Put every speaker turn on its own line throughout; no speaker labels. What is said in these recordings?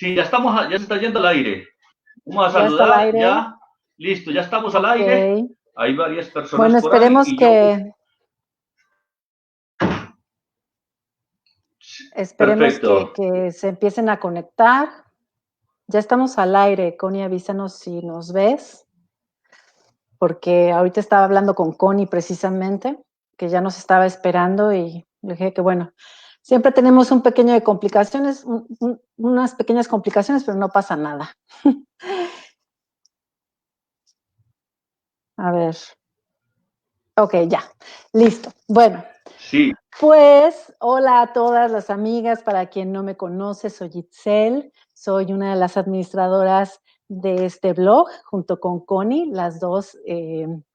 Sí, ya estamos, ya se está yendo al aire. Vamos a
¿Ya está al
saludar,
aire?
ya. Listo, ya estamos al aire. Hay varias personas
Bueno,
por ahí
esperemos
y yo. Perfecto.
que se empiecen a conectar. Ya estamos al aire. Connie, avísanos si nos ves, porque ahorita estaba hablando con Connie precisamente, que ya nos estaba esperando y le dije que bueno, siempre tenemos un pequeño de complicaciones, unas pequeñas complicaciones, pero no pasa nada. A ver. Ok, ya. Listo. Bueno.
Sí.
Pues, hola a todas las amigas. Para quien no me conoce, soy Itzel. Soy una de las administradoras de este blog, junto con Connie. Las dos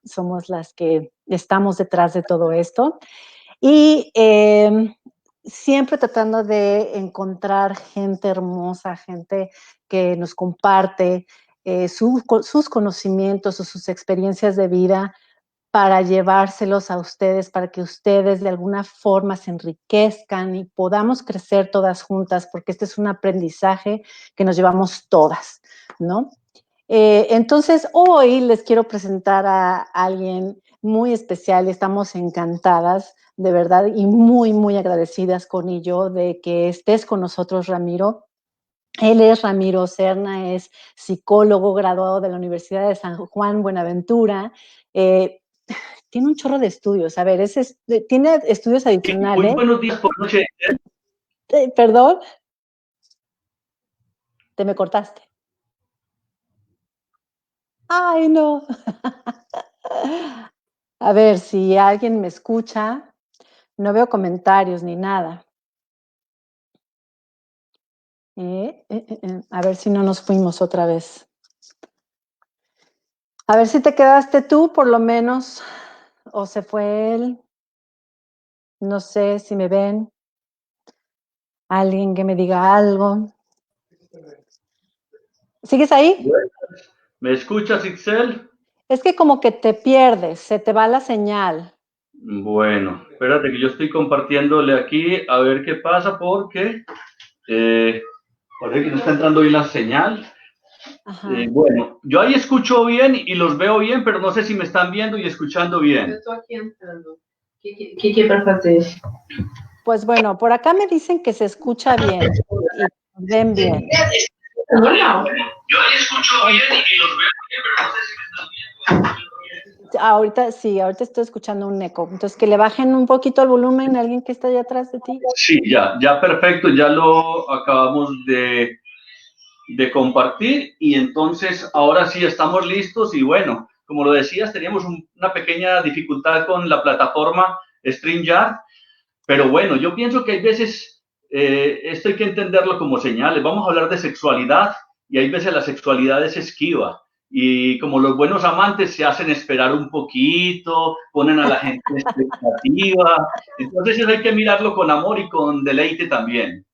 somos las que estamos detrás de todo esto. Y siempre tratando de encontrar gente hermosa, gente que nos comparte sus conocimientos o sus experiencias de vida, para llevárselos a ustedes, para que ustedes de alguna forma se enriquezcan y podamos crecer todas juntas, porque este es un aprendizaje que nos llevamos todas, ¿no? Entonces, hoy les quiero presentar a alguien muy especial. Estamos encantadas, de verdad, y muy, muy agradecidas con yo de que estés con nosotros, Ramiro. Él es Ramiro Serna, es psicólogo graduado de la Universidad de San Juan Buenaventura. Tiene un chorro de estudios. A ver, tiene estudios adicionales.
Muy buenos días por noche.
Perdón. Te me cortaste. Ay, no. A ver, si alguien me escucha, no veo comentarios ni nada. A ver si no nos fuimos otra vez. A ver si te quedaste tú, por lo menos, o se fue él. No sé si me ven. Alguien que me diga algo. ¿Sigues ahí?
¿Me escuchas, Itzel?
Es que como que te pierdes, se te va la señal.
Bueno, espérate que yo estoy compartiéndole aquí a ver qué pasa porque parece que no está entrando bien la señal. Bueno, yo ahí escucho bien y los veo bien, pero no sé si me están viendo y escuchando bien.
Yo estoy aquí entrando. ¿Qué para hacer?
Pues bueno, por acá me dicen que se escucha bien y ven bien.
Hola.
Yo ahí escucho bien y los veo bien, pero no sé si me están viendo.
Ahorita sí, ahorita estoy escuchando un eco. Entonces, que le bajen un poquito el volumen a alguien que está allá atrás de ti.
Sí, ya perfecto, ya lo acabamos de compartir y entonces ahora sí estamos listos y bueno, como lo decías, teníamos una pequeña dificultad con la plataforma StreamYard, pero bueno, yo pienso que hay veces esto hay que entenderlo como señales. Vamos a hablar de sexualidad y hay veces la sexualidad es esquiva y como los buenos amantes se hacen esperar un poquito, ponen a la gente en expectativa, entonces eso hay que mirarlo con amor y con deleite también.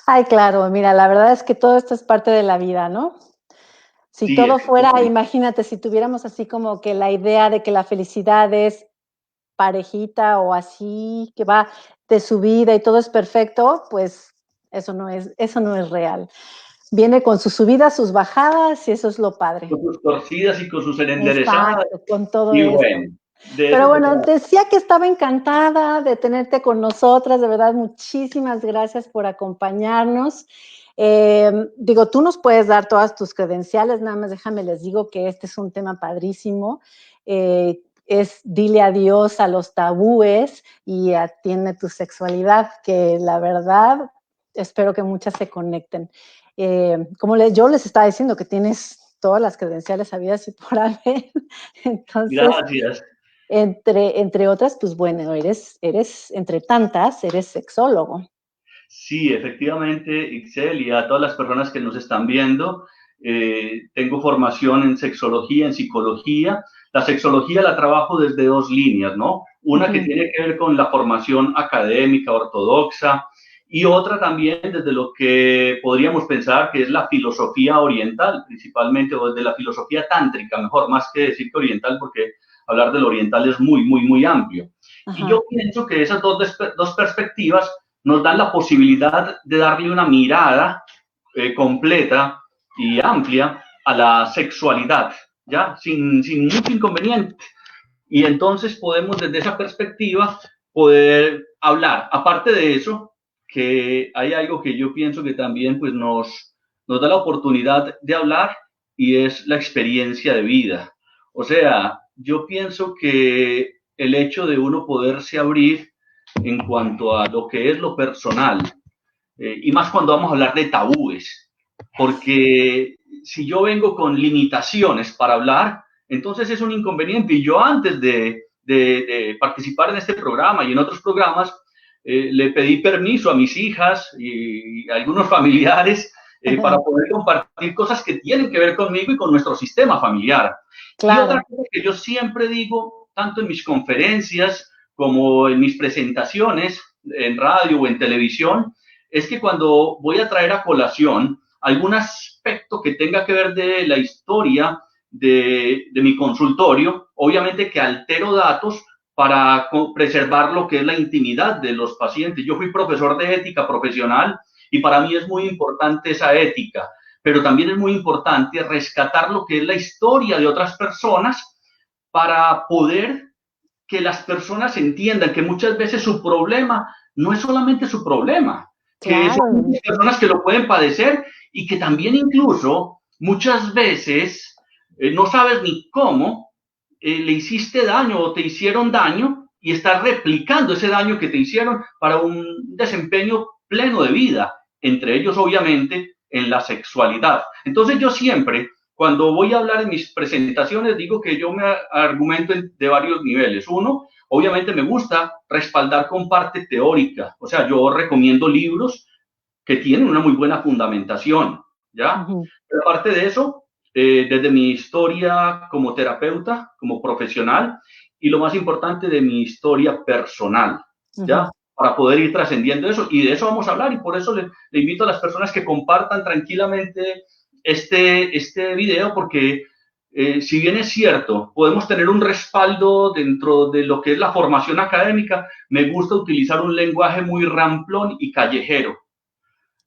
Ay, claro, mira, la verdad es que todo esto es parte de la vida, ¿no? Si
Sí,
todo fuera, imagínate, si tuviéramos así como que la idea de que la felicidad es parejita o así, que va de su vida y todo es perfecto, pues eso no es real. Viene con sus subidas, sus bajadas y eso es lo padre.
Con sus torcidas y con sus enderezadas.
Exacto, con todo
Y
eso.
bueno,
pero bueno, decía que estaba encantada de tenerte con nosotras, de verdad, muchísimas gracias por acompañarnos. Digo, tú nos puedes dar todas tus credenciales, nada más déjame les digo que este es un tema padrísimo, es dile adiós a los tabúes y atiende tu sexualidad, que la verdad, espero que muchas se conecten. Como yo les estaba diciendo que tienes todas las credenciales habidas y por haber, entonces...
Gracias.
Entre otras, pues bueno, eres, entre tantas, eres sexólogo.
Sí, efectivamente, Ixel, y a todas las personas que nos están viendo, tengo formación en sexología, en psicología. La sexología la trabajo desde dos líneas, ¿no? Una que tiene que ver con la formación académica ortodoxa y otra también desde lo que podríamos pensar que es la filosofía oriental, principalmente, o desde la filosofía tántrica, mejor, más que decir que oriental, porque hablar del oriental es muy, muy, muy amplio. Y yo pienso que esas dos perspectivas nos dan la posibilidad de darle una mirada completa y amplia a la sexualidad, ¿ya? Sin mucho inconveniente. Y entonces podemos desde esa perspectiva poder hablar. Aparte de eso, que hay algo que yo pienso que también pues, nos da la oportunidad de hablar y es la experiencia de vida. O sea, yo pienso que el hecho de uno poderse abrir en cuanto a lo que es lo personal, y más cuando vamos a hablar de tabúes, porque si yo vengo con limitaciones para hablar, entonces es un inconveniente. Y yo antes de participar en este programa y en otros programas, le pedí permiso a mis hijas y a algunos familiares para poder compartir cosas que tienen que ver conmigo y con nuestro sistema familiar.
Claro.
Y otra cosa que yo siempre digo, tanto en mis conferencias como en mis presentaciones en radio o en televisión, es que cuando voy a traer a colación algún aspecto que tenga que ver de la historia de mi consultorio, obviamente que altero datos para preservar lo que es la intimidad de los pacientes. Yo fui profesor de ética profesional y para mí es muy importante esa ética, pero también es muy importante rescatar lo que es la historia de otras personas para poder que las personas entiendan que muchas veces su problema no es solamente su problema, que son personas que lo pueden padecer y que también incluso muchas veces no sabes ni cómo le hiciste daño o te hicieron daño y estás replicando ese daño que te hicieron para un desempeño pleno de vida, entre ellos obviamente en la sexualidad. Entonces yo siempre, cuando voy a hablar en mis presentaciones, digo que yo me argumento de varios niveles. Uno, obviamente me gusta respaldar con parte teórica, o sea, yo recomiendo libros que tienen una muy buena fundamentación, ¿ya? Pero aparte de eso, desde mi historia como terapeuta, como profesional, y lo más importante de mi historia personal, ¿ya? Para poder ir trascendiendo eso, y de eso vamos a hablar, y por eso le invito a las personas que compartan tranquilamente este video, porque si bien es cierto, podemos tener un respaldo dentro de lo que es la formación académica, me gusta utilizar un lenguaje muy ramplón y callejero,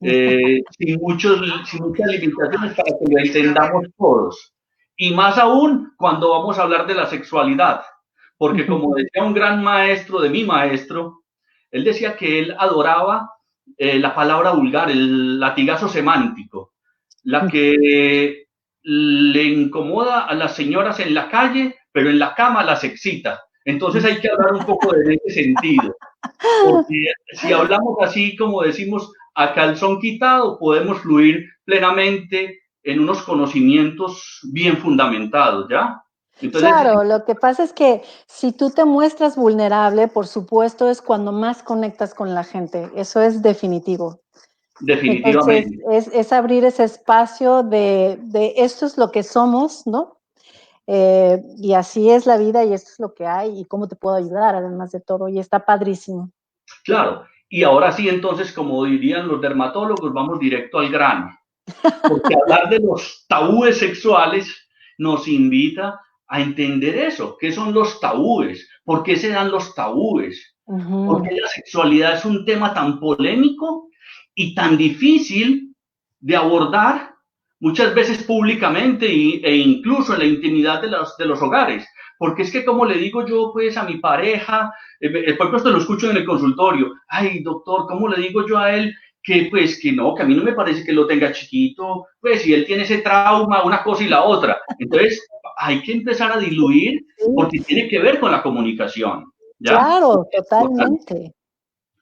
sin muchas limitaciones para que lo entendamos todos. Y más aún cuando vamos a hablar de la sexualidad, porque como decía un gran maestro de mi maestro, él decía que él adoraba la palabra vulgar, el latigazo semántico, la que le incomoda a las señoras en la calle, pero en la cama las excita. Entonces hay que hablar un poco de ese sentido, porque si hablamos así como decimos a calzón quitado, podemos fluir plenamente en unos conocimientos bien fundamentados, ¿ya?
Entonces, claro, lo que pasa es que si tú te muestras vulnerable, por supuesto, es cuando más conectas con la gente. Eso es definitivo.
Definitivamente.
Entonces, es abrir ese espacio de esto es lo que somos, ¿no? Y así es la vida y esto es lo que hay y cómo te puedo ayudar, además de todo. Y está padrísimo.
Claro. Y ahora sí, entonces, como dirían los dermatólogos, vamos directo al grano. Porque hablar de los tabúes sexuales nos invita a entender eso. ¿Qué son los tabúes? ¿Por qué se dan los tabúes? ¿Por qué la sexualidad es un tema tan polémico y tan difícil de abordar muchas veces públicamente e incluso en la intimidad de los hogares? Porque es que, como le digo yo pues a mi pareja, por ejemplo, esto lo escucho en el consultorio, ay doctor, ¿cómo le digo yo a él que pues que no, que a mí no me parece que lo tenga chiquito, pues si él tiene ese trauma, una cosa y la otra? Entonces hay que empezar a diluir porque tiene que ver con la comunicación, ¿ya?
Claro, totalmente.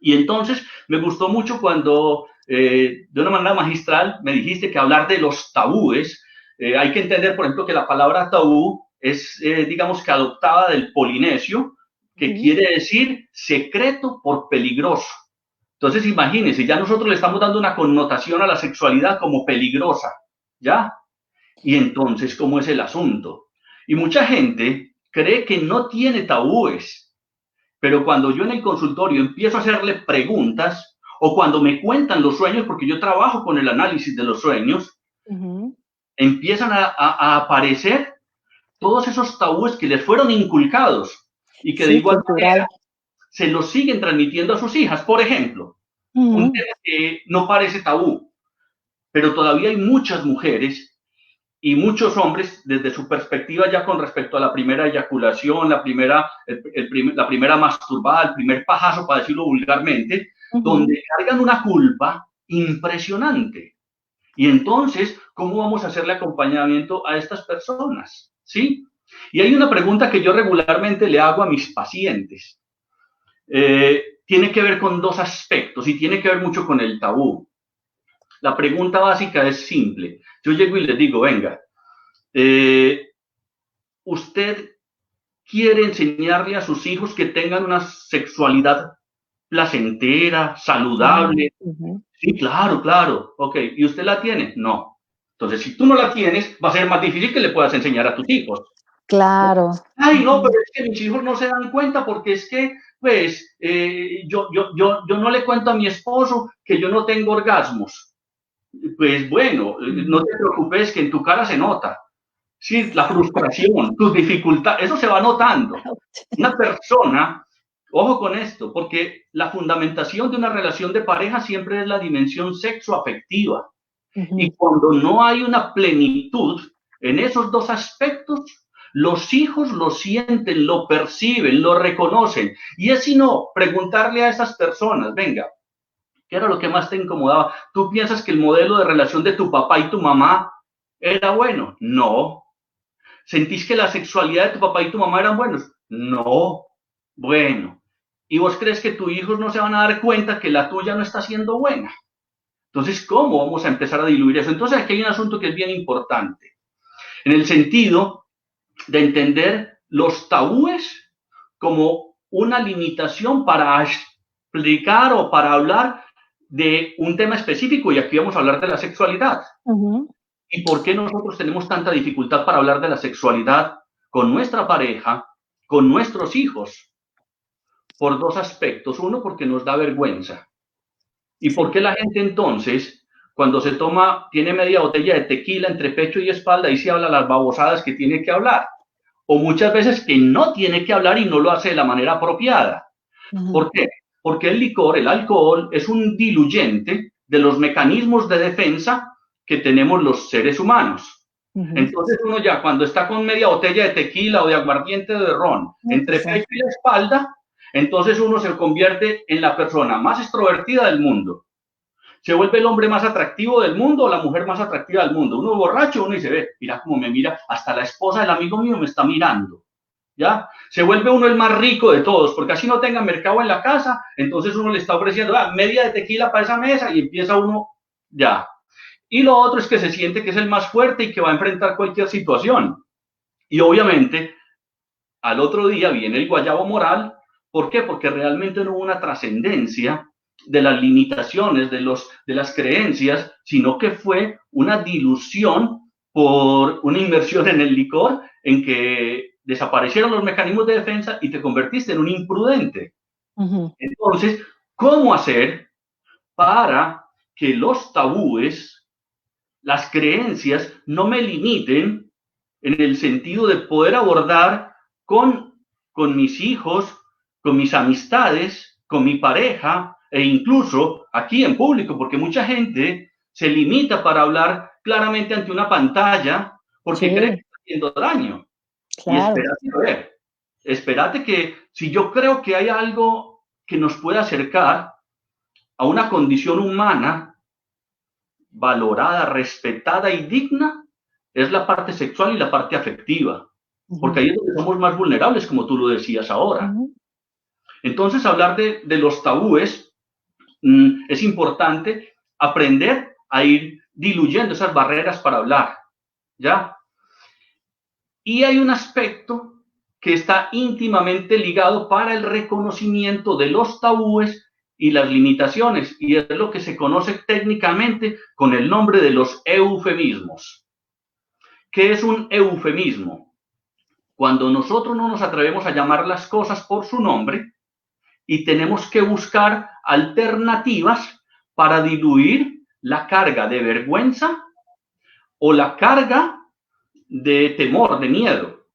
Y entonces me gustó mucho cuando de una manera magistral me dijiste que hablar de los tabúes, hay que entender, por ejemplo, que la palabra tabú es, digamos que adoptada del polinesio, que quiere decir secreto por peligroso. Entonces, imagínense, ya nosotros le estamos dando una connotación a la sexualidad como peligrosa, ¿ya? Y entonces, ¿cómo es el asunto? Y mucha gente cree que no tiene tabúes, pero cuando yo en el consultorio empiezo a hacerle preguntas, o cuando me cuentan los sueños, porque yo trabajo con el análisis de los sueños, empiezan a aparecer todos esos tabúes que les fueron inculcados y que de igual manera se los siguen transmitiendo a sus hijas. Por ejemplo, un tema que no parece tabú, pero todavía hay muchas mujeres y muchos hombres, desde su perspectiva ya con respecto a la primera eyaculación, la primera masturbada, el primer pajazo, para decirlo vulgarmente, donde cargan una culpa impresionante. Y entonces, ¿cómo vamos a hacerle acompañamiento a estas personas? ¿Sí? Y hay una pregunta que yo regularmente le hago a mis pacientes. Tiene que ver con dos aspectos y tiene que ver mucho con el tabú. La pregunta básica es simple. Yo llego y les digo, venga, ¿usted quiere enseñarle a sus hijos que tengan una sexualidad placentera, saludable? Sí, claro, claro. Ok, ¿y usted la tiene? No. Entonces, si tú no la tienes, va a ser más difícil que le puedas enseñar a tus hijos.
Claro.
Ay, no, pero es que mis hijos no se dan cuenta porque es que, pues, yo no le cuento a mi esposo que yo no tengo orgasmos. Pues bueno, no te preocupes que en tu cara se nota. Sí, la frustración, tu dificultad, eso se va notando. Una persona, ojo con esto, porque la fundamentación de una relación de pareja siempre es la dimensión sexoafectiva. Y cuando no hay una plenitud en esos dos aspectos, los hijos lo sienten, lo perciben, lo reconocen. Y es sino preguntarle a esas personas, venga, ¿qué era lo que más te incomodaba? ¿Tú piensas que el modelo de relación de tu papá y tu mamá era bueno? No. ¿Sentís que la sexualidad de tu papá y tu mamá eran buenos? No. Bueno. ¿Y vos crees que tus hijos no se van a dar cuenta que la tuya no está siendo buena? Entonces, ¿cómo vamos a empezar a diluir eso? Entonces, aquí hay un asunto que es bien importante, en el sentido de entender los tabúes como una limitación para explicar o para hablar de un tema específico, y aquí vamos a hablar de la sexualidad. ¿Y por qué nosotros tenemos tanta dificultad para hablar de la sexualidad con nuestra pareja, con nuestros hijos? Por dos aspectos. Uno, porque nos da vergüenza. ¿Y por qué la gente entonces, cuando se tiene media botella de tequila entre pecho y espalda y se habla las babosadas que tiene que hablar? O muchas veces que no tiene que hablar y no lo hace de la manera apropiada. ¿Por qué? Porque el licor, el alcohol, es un diluyente de los mecanismos de defensa que tenemos los seres humanos. Entonces uno ya cuando está con media botella de tequila o de aguardiente de ron entre pecho y la espalda, entonces uno se convierte en la persona más extrovertida del mundo. Se vuelve el hombre más atractivo del mundo o la mujer más atractiva del mundo. Uno borracho, uno dice, ve, mira cómo me mira, hasta la esposa del amigo mío me está mirando. ¿Ya? Se vuelve uno el más rico de todos, porque así no tenga mercado en la casa, entonces uno le está ofreciendo media de tequila para esa mesa y empieza uno, ya. Y lo otro es que se siente que es el más fuerte y que va a enfrentar cualquier situación. Y obviamente, al otro día viene el guayabo moral. ¿Por qué? Porque realmente no hubo una trascendencia de las limitaciones, de las creencias, sino que fue una dilución por una inmersión en el licor, en que desaparecieron los mecanismos de defensa y te convertiste en un imprudente. Entonces, ¿cómo hacer para que los tabúes, las creencias, no me limiten en el sentido de poder abordar con mis hijos, con mis amistades, con mi pareja e incluso aquí en público? Porque mucha gente se limita para hablar claramente ante una pantalla porque cree que está haciendo daño. Claro. Y espérate que si yo creo que hay algo que nos puede acercar a una condición humana valorada, respetada y digna, es la parte sexual y la parte afectiva, porque ahí es donde somos más vulnerables, como tú lo decías ahora. Entonces, hablar de los tabúes es importante aprender a ir diluyendo esas barreras para hablar, ¿ya? Y hay un aspecto que está íntimamente ligado para el reconocimiento de los tabúes y las limitaciones, y es lo que se conoce técnicamente con el nombre de los eufemismos. ¿Qué es un eufemismo? Cuando nosotros no nos atrevemos a llamar las cosas por su nombre y tenemos que buscar alternativas para diluir la carga de vergüenza o la carga de temor, de miedo.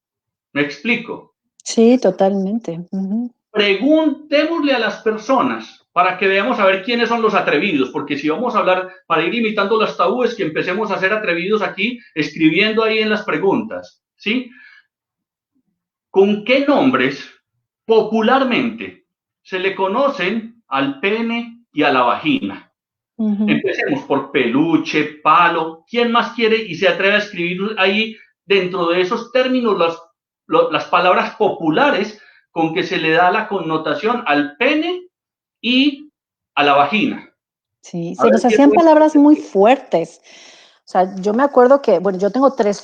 ¿Me explico?
Sí, totalmente.
Preguntémosle a las personas para que veamos a ver quiénes son los atrevidos, porque si vamos a hablar, para ir imitando los tabúes, que empecemos a ser atrevidos aquí, escribiendo ahí en las preguntas, ¿sí? ¿Con qué nombres popularmente se le conocen al pene y a la vagina? Empecemos por peluche, palo. ¿Quién más quiere y se atreve a escribir ahí dentro de esos términos las palabras populares con que se le da la connotación al pene y a la vagina?
Sí, se nos hacían palabras muy fuertes. O sea, yo me acuerdo que, bueno, yo tengo 3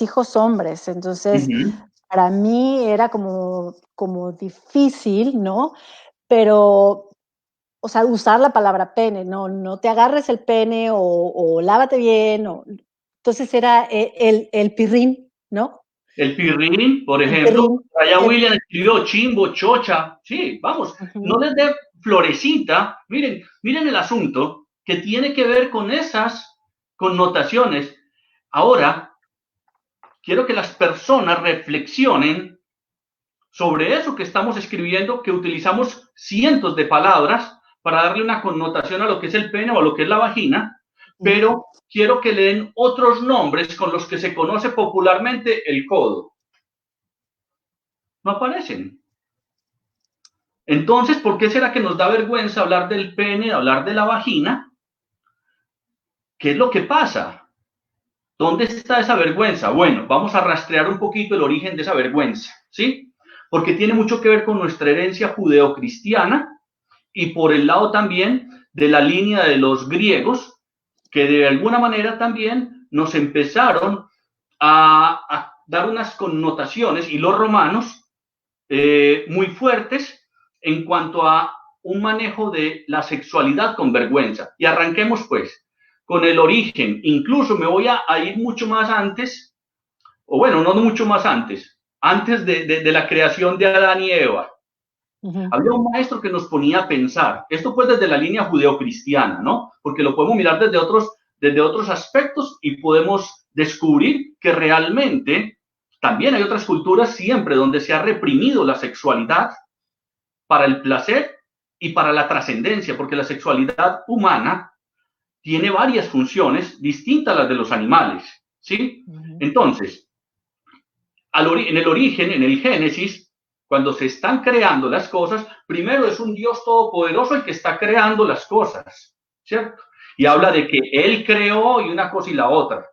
hijos hombres, entonces para mí era como difícil, ¿no? Pero, o sea, usar la palabra pene, no te agarres el pene o lávate bien. Entonces era el pirrín, ¿no?
El pirrín, por ejemplo, allá William escribió chimbo, chocha, sí, vamos, no les dé florecita, miren el asunto que tiene que ver con esas connotaciones. Ahora, quiero que las personas reflexionen sobre eso que estamos escribiendo, que utilizamos cientos de palabras para darle una connotación a lo que es el pene o a lo que es la vagina, pero quiero que le den otros nombres con los que se conoce popularmente el codo. No aparecen. Entonces, ¿por qué será que nos da vergüenza hablar del pene, hablar de la vagina? ¿Qué es lo que pasa? ¿Dónde está esa vergüenza? Bueno, vamos a rastrear un poquito el origen de esa vergüenza, ¿sí? Porque tiene mucho que ver con nuestra herencia judeocristiana y por el lado también de la línea de los griegos, que de alguna manera también nos empezaron a dar unas connotaciones, y los romanos, muy fuertes en cuanto a un manejo de la sexualidad con vergüenza. Y arranquemos pues con el origen. Incluso me voy a ir mucho más antes, o bueno, no mucho más antes de la creación de Adán y Eva. Había un maestro que nos ponía a pensar, esto pues desde la línea judeocristiana, ¿no? Porque lo podemos mirar desde otros aspectos y podemos descubrir que realmente también hay otras culturas siempre donde se ha reprimido la sexualidad para el placer y para la trascendencia, porque la sexualidad humana tiene varias funciones distintas a las de los animales, ¿sí? Entonces, en el origen, en el Génesis, cuando se están creando las cosas, primero es un Dios todopoderoso el que está creando las cosas, ¿cierto? Y habla de que Él creó y una cosa y la otra.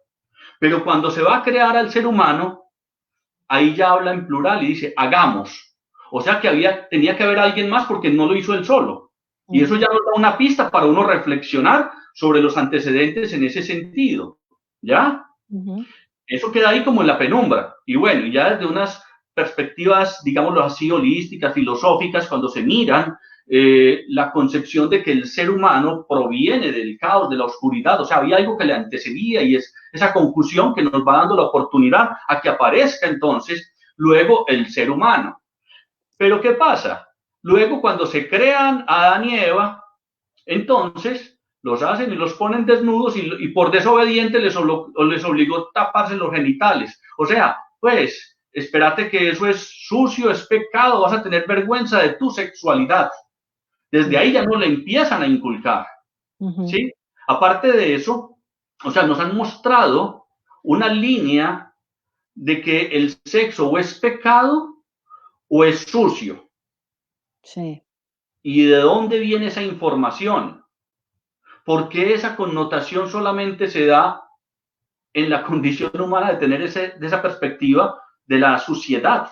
Pero cuando se va a crear al ser humano, ahí ya habla en plural y dice, hagamos. O sea que tenía que haber alguien más porque no lo hizo él solo. Y eso ya nos da una pista para uno reflexionar sobre los antecedentes en ese sentido, ¿ya? Eso queda ahí como en la penumbra. Y bueno, ya desde unas perspectivas, digámoslo así, holísticas, filosóficas, cuando se miran la concepción de que el ser humano proviene del caos, de la oscuridad, o sea, había algo que le antecedía y es esa confusión que nos va dando la oportunidad a que aparezca entonces luego el ser humano. Pero ¿qué pasa? Luego cuando se crean Adán y Eva, entonces los hacen y los ponen desnudos y por desobediente les obligó a taparse los genitales. O sea, pues, espérate que eso es sucio, es pecado, vas a tener vergüenza de tu sexualidad. Desde ahí ya no le empiezan a inculcar, ¿sí? Aparte de eso, o sea, nos han mostrado una línea de que el sexo o es pecado o es sucio.
Sí. ¿Y
de dónde viene esa información? ¿Por qué esa connotación solamente se da en la condición humana de tener de esa perspectiva de la suciedad?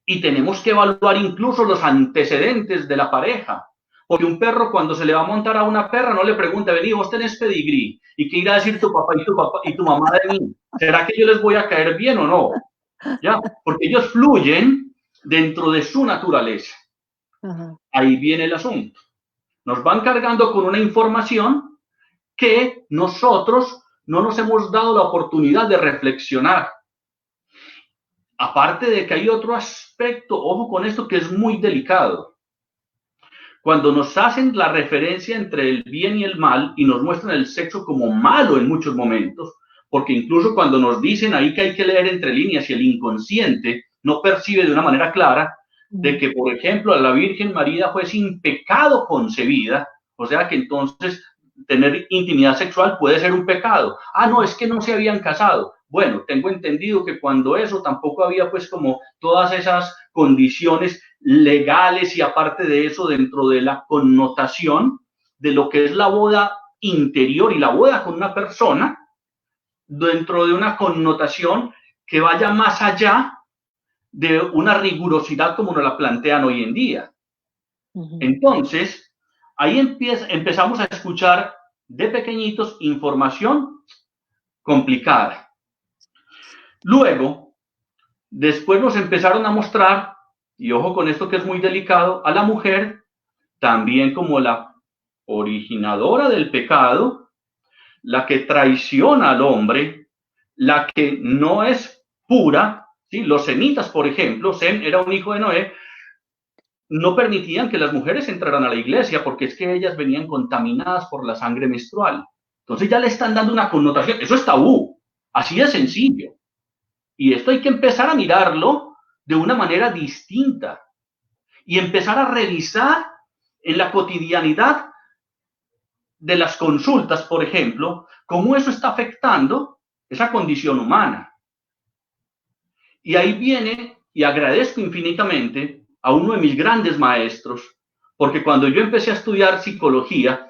Y tenemos que evaluar incluso los antecedentes de la pareja. Porque un perro cuando se le va a montar a una perra no le pregunta, vení, vos tenés pedigrí, ¿y qué irá a decir tu papá y tu mamá de mí? ¿Será que yo les voy a caer bien o no? ¿Ya? Porque ellos fluyen dentro de su naturaleza. Ahí viene el asunto. Nos van cargando con una información que nosotros no nos hemos dado la oportunidad de reflexionar. Aparte de que hay otro aspecto, ojo con esto, que es muy delicado. Cuando nos hacen la referencia entre el bien y el mal y nos muestran el sexo como malo en muchos momentos, porque incluso cuando nos dicen ahí que hay que leer entre líneas y el inconsciente no percibe de una manera clara, de que, por ejemplo, a la Virgen María fue sin pecado concebida, o sea que entonces tener intimidad sexual puede ser un pecado. Ah, no, es que no se habían casado. Bueno, tengo entendido que cuando eso tampoco había pues como todas esas condiciones legales y aparte de eso dentro de la connotación de lo que es la boda interior y la boda con una persona, dentro de una connotación que vaya más allá de una rigurosidad como nos la plantean hoy en día. Entonces, ahí empezamos a escuchar de pequeñitos información complicada. Luego, después nos empezaron a mostrar, y ojo con esto que es muy delicado, a la mujer también como la originadora del pecado, la que traiciona al hombre, la que no es pura, ¿sí? Los semitas, por ejemplo, Sem era un hijo de Noé, no permitían que las mujeres entraran a la iglesia porque es que ellas venían contaminadas por la sangre menstrual. Entonces ya le están dando una connotación, eso es tabú, así de sencillo. Y esto hay que empezar a mirarlo de una manera distinta y empezar a revisar en la cotidianidad de las consultas, por ejemplo, cómo eso está afectando esa condición humana. Y ahí viene, y agradezco infinitamente a uno de mis grandes maestros, porque cuando yo empecé a estudiar psicología,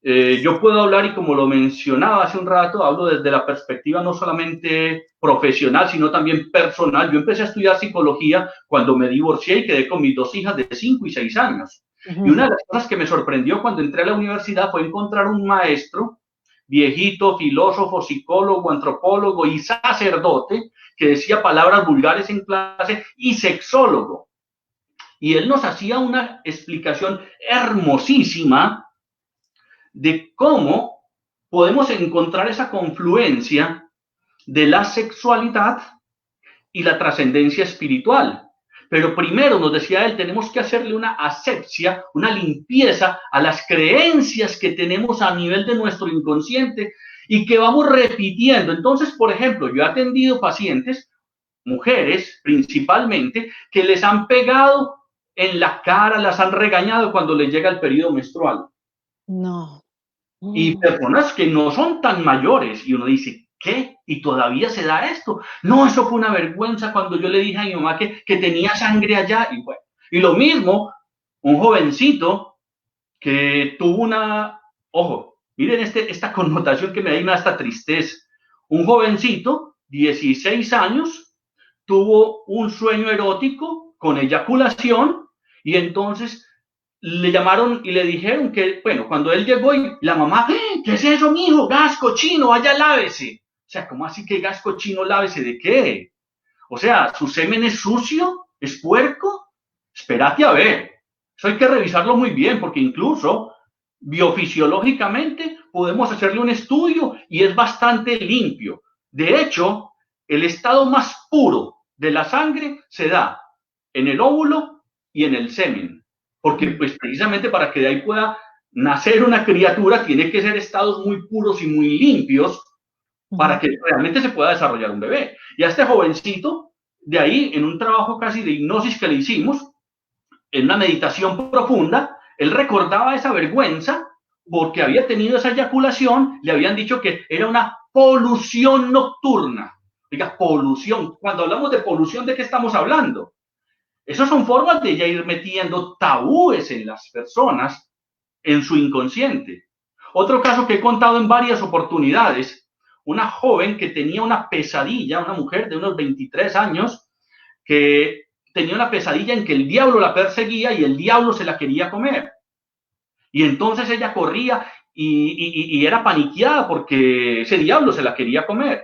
yo puedo hablar, y como lo mencionaba hace un rato, hablo desde la perspectiva no solamente profesional, sino también personal. Yo empecé a estudiar psicología cuando me divorcié y quedé con mis dos hijas de 5 y 6 años. Y una de las cosas que me sorprendió cuando entré a la universidad fue encontrar un maestro, viejito, filósofo, psicólogo, antropólogo y sacerdote, que decía palabras vulgares en clase, y sexólogo. Y él nos hacía una explicación hermosísima de cómo podemos encontrar esa confluencia de la sexualidad y la trascendencia espiritual. Pero primero, nos decía él, tenemos que hacerle una asepsia, una limpieza a las creencias que tenemos a nivel de nuestro inconsciente y que vamos repitiendo. Entonces, por ejemplo, yo he atendido pacientes, mujeres principalmente, que les han pegado en la cara, las han regañado cuando les llega el periodo menstrual.
No.
Y personas que no son tan mayores, y uno dice, ¿qué? ¿Y todavía se da esto? No, eso fue una vergüenza cuando yo le dije a mi mamá que tenía sangre allá. Y bueno, y lo mismo, un jovencito que tuvo una, ojo, miren esta connotación que me da hasta tristeza. Un jovencito, 16 años, tuvo un sueño erótico con eyaculación, y entonces le llamaron y le dijeron que, bueno, cuando él llegó y la mamá, ¿qué es eso, mijo? Gas cochino, vaya, lávese. O sea, ¿cómo así que gas cochino, lávese? ¿De qué? O sea, ¿su semen es sucio? ¿Es puerco? Espérate a ver. Eso hay que revisarlo muy bien, porque incluso biofisiológicamente podemos hacerle un estudio y es bastante limpio. De hecho, el estado más puro de la sangre se da en el óvulo y en el semen. Porque pues precisamente para que de ahí pueda nacer una criatura tiene que ser estados muy puros y muy limpios para que realmente se pueda desarrollar un bebé. Y a este jovencito, de ahí, en un trabajo casi de hipnosis que le hicimos, en una meditación profunda, él recordaba esa vergüenza porque había tenido esa eyaculación, le habían dicho que era una polución nocturna. Diga, polución. Cuando hablamos de polución, ¿de qué estamos hablando? Esas son formas de ya ir metiendo tabúes en las personas, en su inconsciente. Otro caso que he contado en varias oportunidades, una joven que tenía una pesadilla, una mujer de unos 23 años, que tenía una pesadilla en que el diablo la perseguía y el diablo se la quería comer. Y entonces ella corría y era paniqueada porque ese diablo se la quería comer.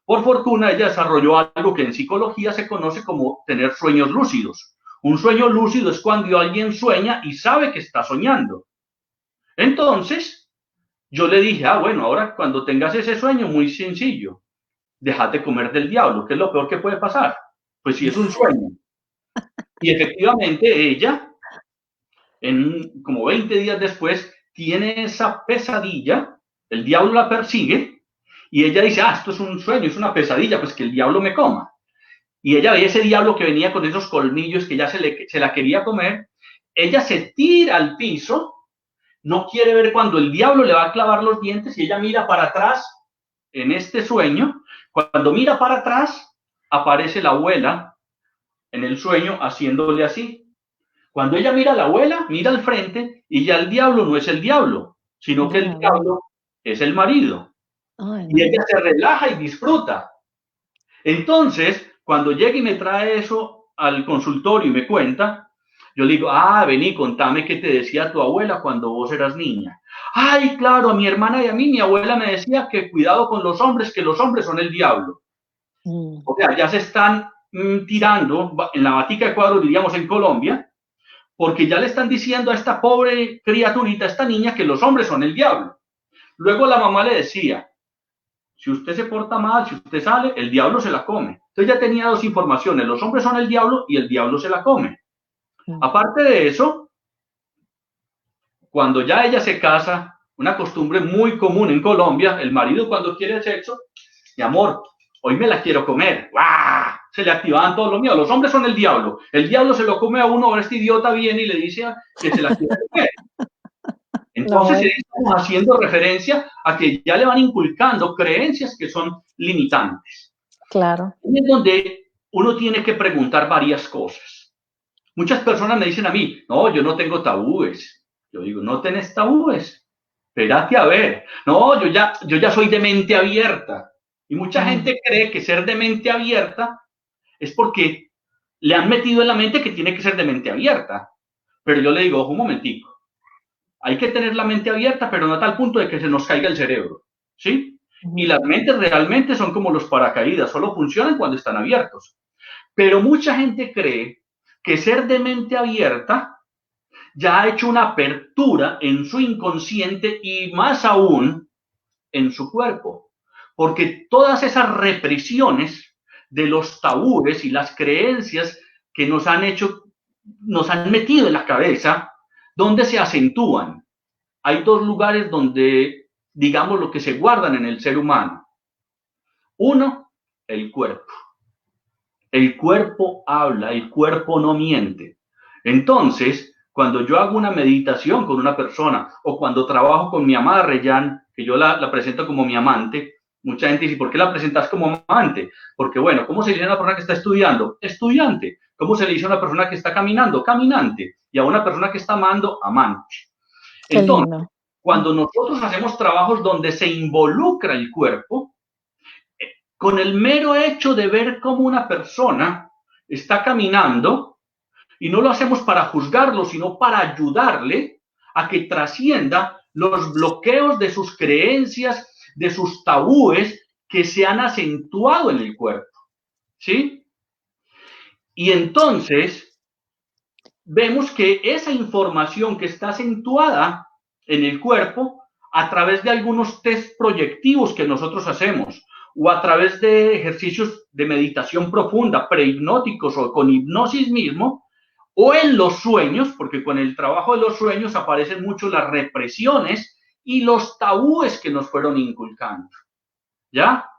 Por fortuna, ella desarrolló algo que en psicología se conoce como tener sueños lúcidos. Un sueño lúcido es cuando alguien sueña y sabe que está soñando. Entonces, yo le dije, bueno, ahora cuando tengas ese sueño, muy sencillo, déjate comer del diablo, que es lo peor que puede pasar. Pues si es un sueño. Y efectivamente ella, como 20 días después, tiene esa pesadilla, el diablo la persigue, y ella dice, esto es un sueño, es una pesadilla, pues que el diablo me coma. y ella veía ese diablo que venía con esos colmillos que ya se la quería comer, ella se tira al piso, no quiere ver cuando el diablo le va a clavar los dientes y ella mira para atrás en este sueño. Cuando mira para atrás, aparece la abuela en el sueño haciéndole así. Cuando ella mira a la abuela, mira al frente y ya el diablo no es el diablo, sino que el diablo es el marido. Y ella se relaja y disfruta. Entonces, cuando llega y me trae eso al consultorio y me cuenta, yo le digo, vení, contame qué te decía tu abuela cuando vos eras niña. Ay, claro, a mi hermana y a mí, mi abuela me decía que cuidado con los hombres, que los hombres son el diablo. O sea, ya se están tirando, en la batica de cuadros diríamos en Colombia, porque ya le están diciendo a esta pobre criaturita, a esta niña, que los hombres son el diablo. Luego la mamá le decía, si usted se porta mal, si usted sale, el diablo se la come. Entonces ya tenía dos informaciones, los hombres son el diablo y el diablo se la come. Aparte de eso, cuando ya ella se casa, una costumbre muy común en Colombia, el marido cuando quiere sexo, mi amor, hoy me la quiero comer. ¡Guau! Se le activaban todos los miedos. Los hombres son el diablo se lo come a uno, ahora este idiota viene y le dice que se la quiere comer. Entonces, estamos haciendo referencia a que ya le van inculcando creencias que son limitantes.
Claro.
Y es donde uno tiene que preguntar varias cosas. Muchas personas me dicen a mí, no, yo no tengo tabúes. Yo digo, no tenés tabúes. Espérate a ver. No, yo ya soy de mente abierta. Y mucha gente cree que ser de mente abierta es porque le han metido en la mente que tiene que ser de mente abierta. Pero yo le digo, ojo un momentico. Hay que tener la mente abierta, pero no a tal punto de que se nos caiga el cerebro, ¿sí? Y las mentes realmente son como los paracaídas, solo funcionan cuando están abiertos. Pero mucha gente cree que ser de mente abierta ya ha hecho una apertura en su inconsciente y más aún en su cuerpo. Porque todas esas represiones de los tabúes y las creencias que nos han metido en la cabeza, ¿dónde se acentúan? Hay dos lugares donde, digamos, lo que se guardan en el ser humano. Uno, el cuerpo. El cuerpo habla, el cuerpo no miente. Entonces, cuando yo hago una meditación con una persona o cuando trabajo con mi amada Reyán, que yo la presento como mi amante, mucha gente dice, ¿por qué la presentas como amante? Porque, bueno, ¿cómo se dice a una persona que está estudiando? Estudiante. ¿Cómo se le dice a una persona que está caminando? Caminante. Y a una persona que está amando, amante. Entonces, cuando nosotros hacemos trabajos donde se involucra el cuerpo, con el mero hecho de ver cómo una persona está caminando, y no lo hacemos para juzgarlo, sino para ayudarle a que trascienda los bloqueos de sus creencias, de sus tabúes que se han acentuado en el cuerpo, ¿sí? Y entonces vemos que esa información que está acentuada en el cuerpo, a través de algunos test proyectivos que nosotros hacemos, o a través de ejercicios de meditación profunda, prehipnóticos o con hipnosis mismo, o en los sueños, porque con el trabajo de los sueños aparecen mucho las represiones y los tabúes que nos fueron inculcando. ¿Ya?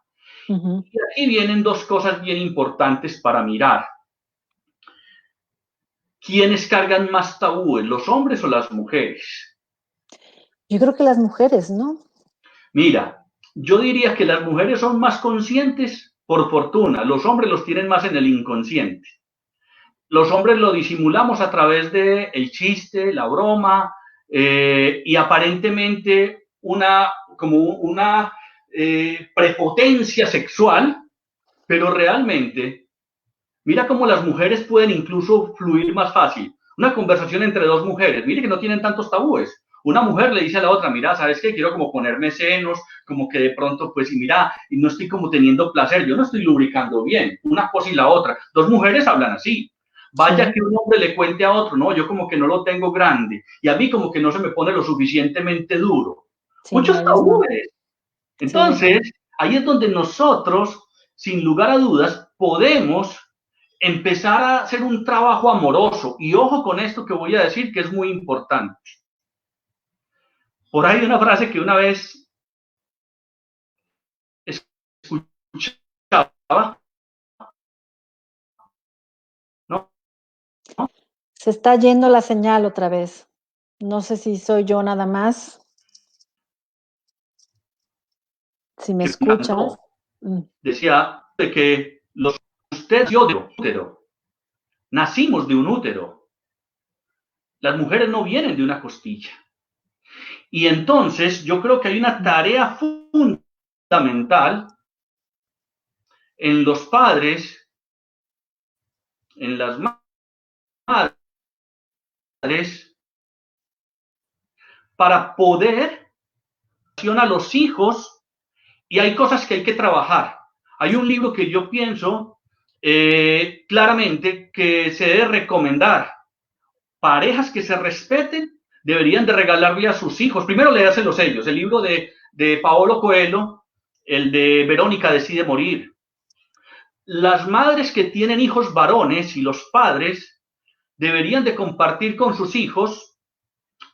Y aquí vienen dos cosas bien importantes para mirar. ¿Quiénes cargan más tabúes, los hombres o las mujeres?
Yo creo que las mujeres, ¿no?
Mira, yo diría que las mujeres son más conscientes por fortuna, los hombres los tienen más en el inconsciente. Los hombres lo disimulamos a través de el chiste, la broma y aparentemente una prepotencia sexual, pero realmente mira cómo las mujeres pueden incluso fluir más fácil. Una conversación entre dos mujeres, mire que no tienen tantos tabúes. Una mujer le dice a la otra, mira, ¿sabes qué? Quiero como ponerme senos, como que de pronto, pues, y mira, y no estoy como teniendo placer, yo no estoy lubricando bien, una cosa y la otra. Dos mujeres hablan así. Vaya que un hombre le cuente a otro, no, yo como que no lo tengo grande, y a mí como que no se me pone lo suficientemente duro. Sí, muchos tabúes. Entonces, ahí es donde nosotros, sin lugar a dudas, podemos empezar a hacer un trabajo amoroso. Y ojo con esto que voy a decir, que es muy importante. Por ahí hay una frase que una vez escuchaba
Se está yendo la señal otra vez. No sé si soy yo nada más. Si me
Que
escuchas.
decía de que usted nació de un útero. Nacimos de un útero. Las mujeres no vienen de una costilla. Y entonces yo creo que hay una tarea fundamental en los padres, en las madres, para poder a los hijos, y hay cosas que hay que trabajar. Hay un libro que yo pienso claramente que se debe recomendar. Parejas que se respeten deberían de regalarle a sus hijos, primero leérselos ellos, el libro de Paolo Coelho, el de Verónica decide morir. Las madres que tienen hijos varones y los padres deberían de compartir con sus hijos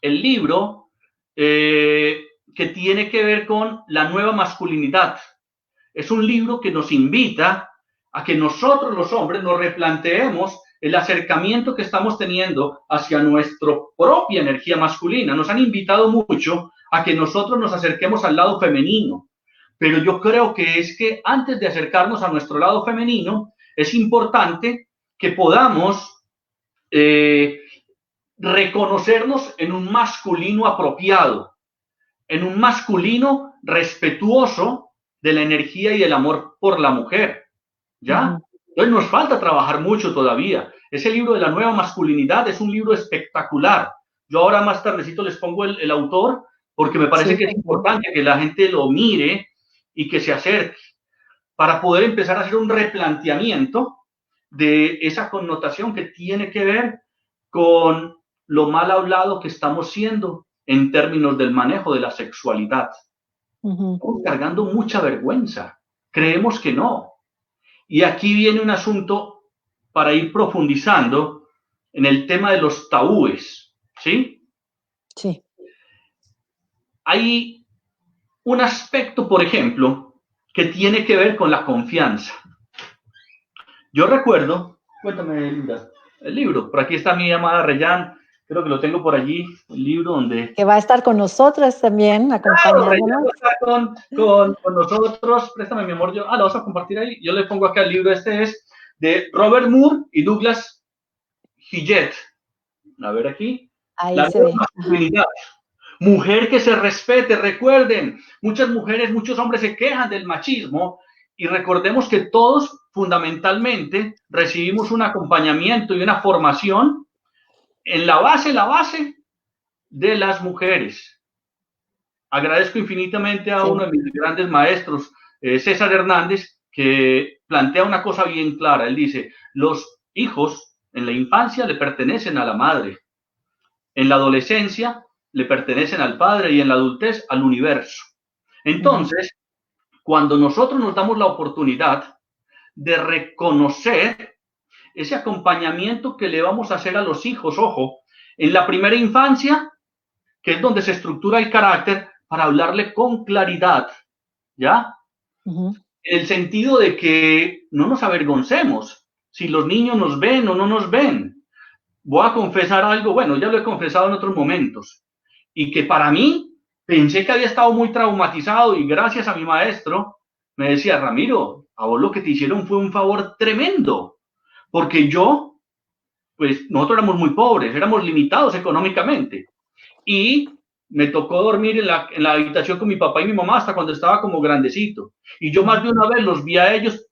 el libro que tiene que ver con la nueva masculinidad. Es un libro que nos invita a que nosotros los hombres nos replanteemos el acercamiento que estamos teniendo hacia nuestra propia energía masculina. Nos han invitado mucho a que nosotros nos acerquemos al lado femenino, pero yo creo que es que antes de acercarnos a nuestro lado femenino, es importante que podamos reconocernos en un masculino apropiado, en un masculino respetuoso de la energía y el amor por la mujer, ¿ya? Entonces nos falta trabajar mucho todavía. Ese libro de la nueva masculinidad es un libro espectacular. Yo ahora más tardecito les pongo el autor, porque me parece que es importante que la gente lo mire y que se acerque para poder empezar a hacer un replanteamiento de esa connotación que tiene que ver con lo mal hablado que estamos siendo en términos del manejo de la sexualidad. Estamos cargando mucha vergüenza. Creemos que no. Y aquí viene un asunto para ir profundizando en el tema de los tabúes, ¿sí?
Sí.
Hay un aspecto, por ejemplo, que tiene que ver con la confianza. Yo recuerdo, cuéntame, Linda, el libro, por aquí está mi amada Reyán, creo que lo tengo por allí, el libro donde...
Que va a estar con nosotros también, acompañándonos.
Claro, está con nosotros, préstame mi amor, lo vas a compartir ahí, yo le pongo acá el libro, este es de Robert Moore y Douglas Hillette. A ver aquí.
Ahí
la
se ve.
masculinidad. Mujer que se respete, recuerden, muchas mujeres, muchos hombres se quejan del machismo y recordemos que todos fundamentalmente recibimos un acompañamiento y una formación en la base de las mujeres. Agradezco infinitamente a uno de mis grandes maestros, César Hernández, que plantea una cosa bien clara. Él dice, los hijos en la infancia le pertenecen a la madre, en la adolescencia le pertenecen al padre y en la adultez al universo. Entonces, cuando nosotros nos damos la oportunidad de reconocer ese acompañamiento que le vamos a hacer a los hijos, ojo, en la primera infancia, que es donde se estructura el carácter, para hablarle con claridad, ¿ya? En el sentido de que no nos avergoncemos si los niños nos ven o no nos ven. Voy a confesar algo, bueno, ya lo he confesado en otros momentos, y que para mí pensé que había estado muy traumatizado y gracias a mi maestro me decía, Ramiro, a vos lo que te hicieron fue un favor tremendo, porque yo, pues nosotros éramos muy pobres, éramos limitados económicamente y me tocó dormir en la habitación con mi papá y mi mamá hasta cuando estaba como grandecito. Y yo más de una vez los vi a ellos,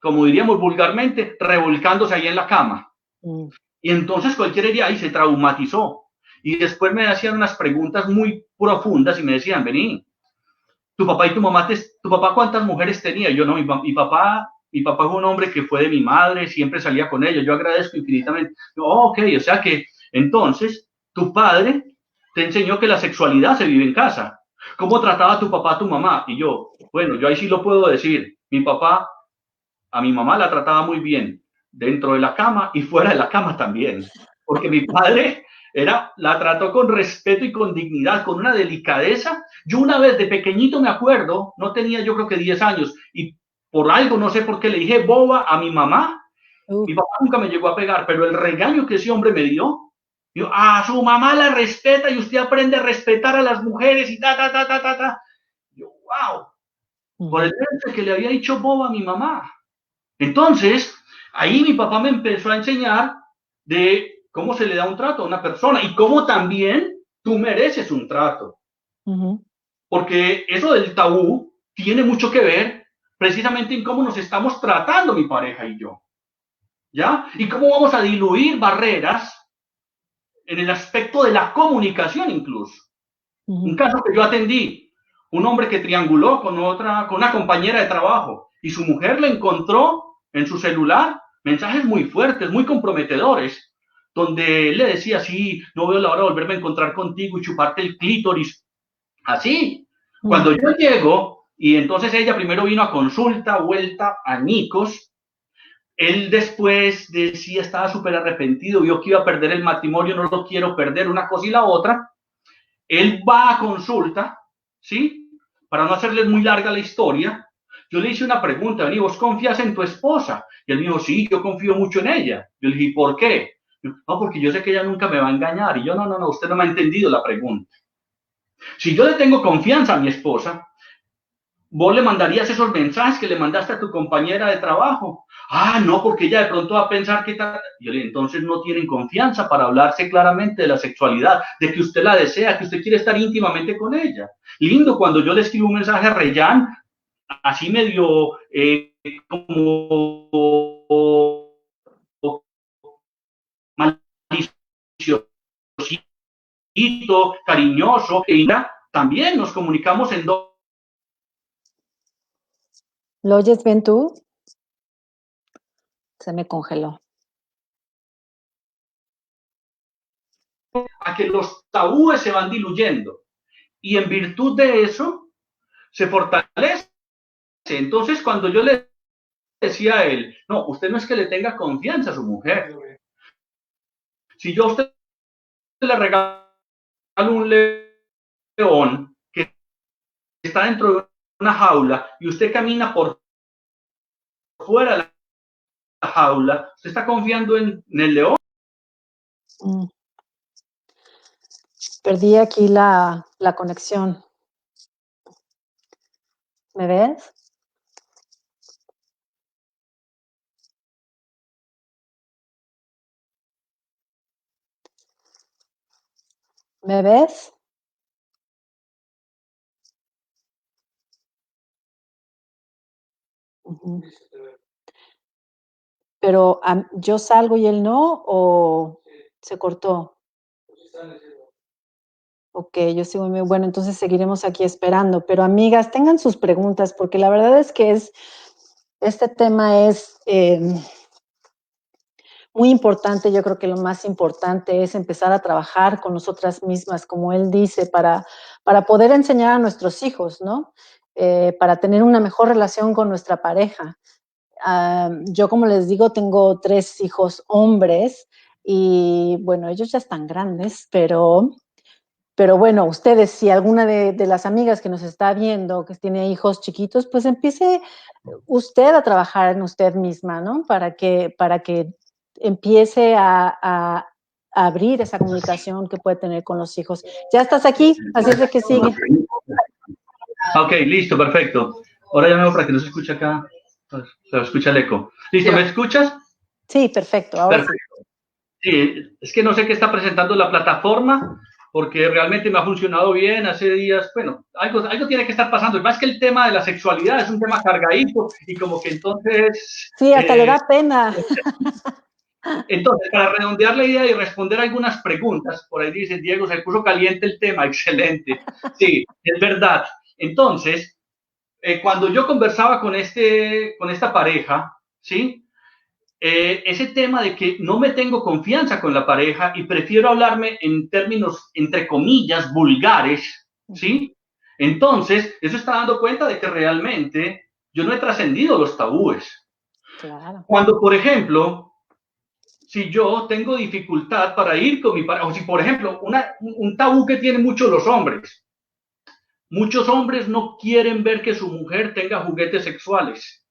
como diríamos vulgarmente, revolcándose ahí en la cama. Y entonces cualquiera diría, ay, se traumatizó. Y después me hacían unas preguntas muy profundas y me decían, vení, tu papá y tu mamá, ¿tu papá cuántas mujeres tenía? Yo no, mi papá fue un hombre que fue de mi madre, siempre salía con ella, yo agradezco infinitamente. Yo, ok, o sea que entonces tu padre te enseñó que la sexualidad se vive en casa. ¿Cómo trataba tu papá a tu mamá? Y yo, bueno, yo ahí sí lo puedo decir. Mi papá a mi mamá la trataba muy bien, dentro de la cama y fuera de la cama también. Porque mi padre la trató con respeto y con dignidad, con una delicadeza. Yo una vez de pequeñito me acuerdo, no tenía yo creo que 10 años, y por algo, no sé por qué, le dije boba a mi mamá, Mi papá nunca me llegó a pegar, pero el regaño que ese hombre me dio, yo, a su mamá la respeta y usted aprende a respetar a las mujeres y ta. Yo, wow, por el hecho que le había dicho boba a mi mamá. Entonces, ahí mi papá me empezó a enseñar de cómo se le da un trato a una persona y cómo también tú mereces un trato. Porque eso del tabú tiene mucho que ver precisamente en cómo nos estamos tratando mi pareja y yo. ¿Ya? Y cómo vamos a diluir barreras en el aspecto de la comunicación incluso. Un caso que yo atendí, un hombre que trianguló con una compañera de trabajo y su mujer le encontró en su celular mensajes muy fuertes, muy comprometedores, donde él le decía, sí, no veo la hora de volverme a encontrar contigo y chuparte el clítoris. Así. Cuando yo llego, y entonces ella primero vino a consulta, vuelta, añicos, él después decía, estaba súper arrepentido, vio que iba a perder el matrimonio, no lo quiero perder, una cosa y la otra. Él va a consulta, ¿sí? Para no hacerles muy larga la historia, yo le hice una pregunta, vení, ¿vos confías en tu esposa? Y él me dijo, sí, yo confío mucho en ella. Yo le dije, ¿por qué? No, porque yo sé que ella nunca me va a engañar. Y yo, no, usted no me ha entendido la pregunta. Si yo le tengo confianza a mi esposa, ¿vos le mandarías esos mensajes que le mandaste a tu compañera de trabajo? Ah, no, porque ella de pronto va a pensar que tal. Yo le digo, entonces no tienen confianza para hablarse claramente de la sexualidad, de que usted la desea, que usted quiere estar íntimamente con ella. Lindo cuando yo le escribo un mensaje a Reyán, así medio como maliciosito, cariñoso, y también nos comunicamos en dos.
¿Lo oyes bien tú? Se me congeló.
A que los tabúes se van diluyendo y en virtud de eso se fortalece. Entonces, cuando yo le decía a él, no, usted no es que le tenga confianza a su mujer. Si yo a usted le regalo un león que está dentro de una jaula y usted camina por fuera de la jaula, ¿usted está confiando en el león?
Perdí aquí la conexión. ¿Me ves? ¿Me ves? Pero yo salgo y él no, ¿o se cortó? Ok, yo sigo muy bueno, entonces seguiremos aquí esperando. Pero amigas, tengan sus preguntas, porque la verdad es que este tema es muy importante. Yo creo que lo más importante es empezar a trabajar con nosotras mismas, como él dice, para poder enseñar a nuestros hijos, ¿no? Para tener una mejor relación con nuestra pareja. Yo, como les digo, tengo 3 hijos hombres y, bueno, ellos ya están grandes, pero bueno, ustedes, si alguna de las amigas que nos está viendo, que tiene hijos chiquitos, pues empiece usted a trabajar en usted misma, ¿no? Para que empiece a abrir esa comunicación que puede tener con los hijos. Ya estás aquí, así es de que sigue.
Ok, listo, perfecto. Ahora ya me voy para que no se escuche acá, se escucha el eco. ¿Listo? ¿Me escuchas?
Sí, perfecto, ahora
perfecto. Sí, es que no sé qué está presentando la plataforma, porque realmente me ha funcionado bien hace días. Bueno, algo tiene que estar pasando. Más que el tema de la sexualidad es un tema cargadito y como que entonces...
Sí, hasta le da pena.
Entonces, para redondear la idea y responder algunas preguntas, por ahí dice Diego, se puso caliente el tema, excelente. Sí, es verdad. Entonces, cuando yo conversaba con esta pareja, ¿sí? Ese tema de que no me tengo confianza con la pareja y prefiero hablarme en términos, entre comillas, vulgares, ¿sí? Entonces, eso está dando cuenta de que realmente yo no he trascendido los tabúes.
Claro.
Cuando, por ejemplo, si yo tengo dificultad para ir con mi pareja, o si, por ejemplo, un tabú que tienen muchos los hombres, muchos hombres no quieren ver que su mujer tenga juguetes sexuales.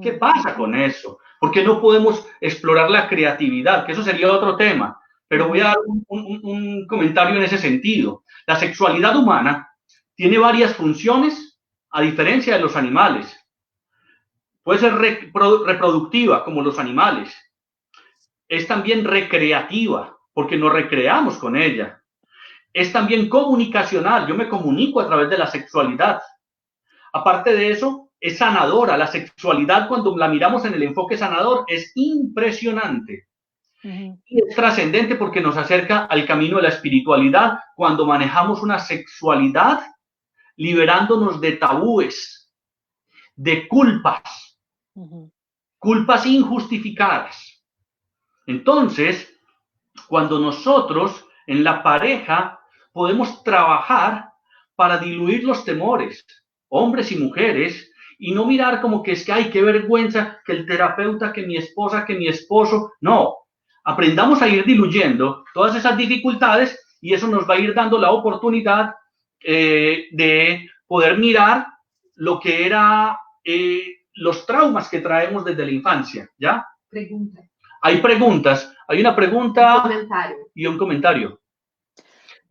¿Qué pasa con eso? ¿Por qué no podemos explorar la creatividad? Que eso sería otro tema, pero voy a dar un comentario en ese sentido. La sexualidad humana tiene varias funciones a diferencia de los animales. Puede ser reproductiva como los animales. Es también recreativa porque nos recreamos con ella. Es también comunicacional. Yo me comunico a través de la sexualidad. Aparte de eso, es sanadora. La sexualidad, cuando la miramos en el enfoque sanador, es impresionante. Y es trascendente porque nos acerca al camino de la espiritualidad cuando manejamos una sexualidad liberándonos de tabúes, de culpas, culpas injustificadas. Entonces, cuando nosotros en la pareja podemos trabajar para diluir los temores, hombres y mujeres, y no mirar como que es que, ay, qué vergüenza, que el terapeuta, que mi esposa, que mi esposo. No, aprendamos a ir diluyendo todas esas dificultades y eso nos va a ir dando la oportunidad de poder mirar lo que era los traumas que traemos desde la infancia, ¿ya?
Pregunta.
Hay preguntas, hay una pregunta
y
un comentario.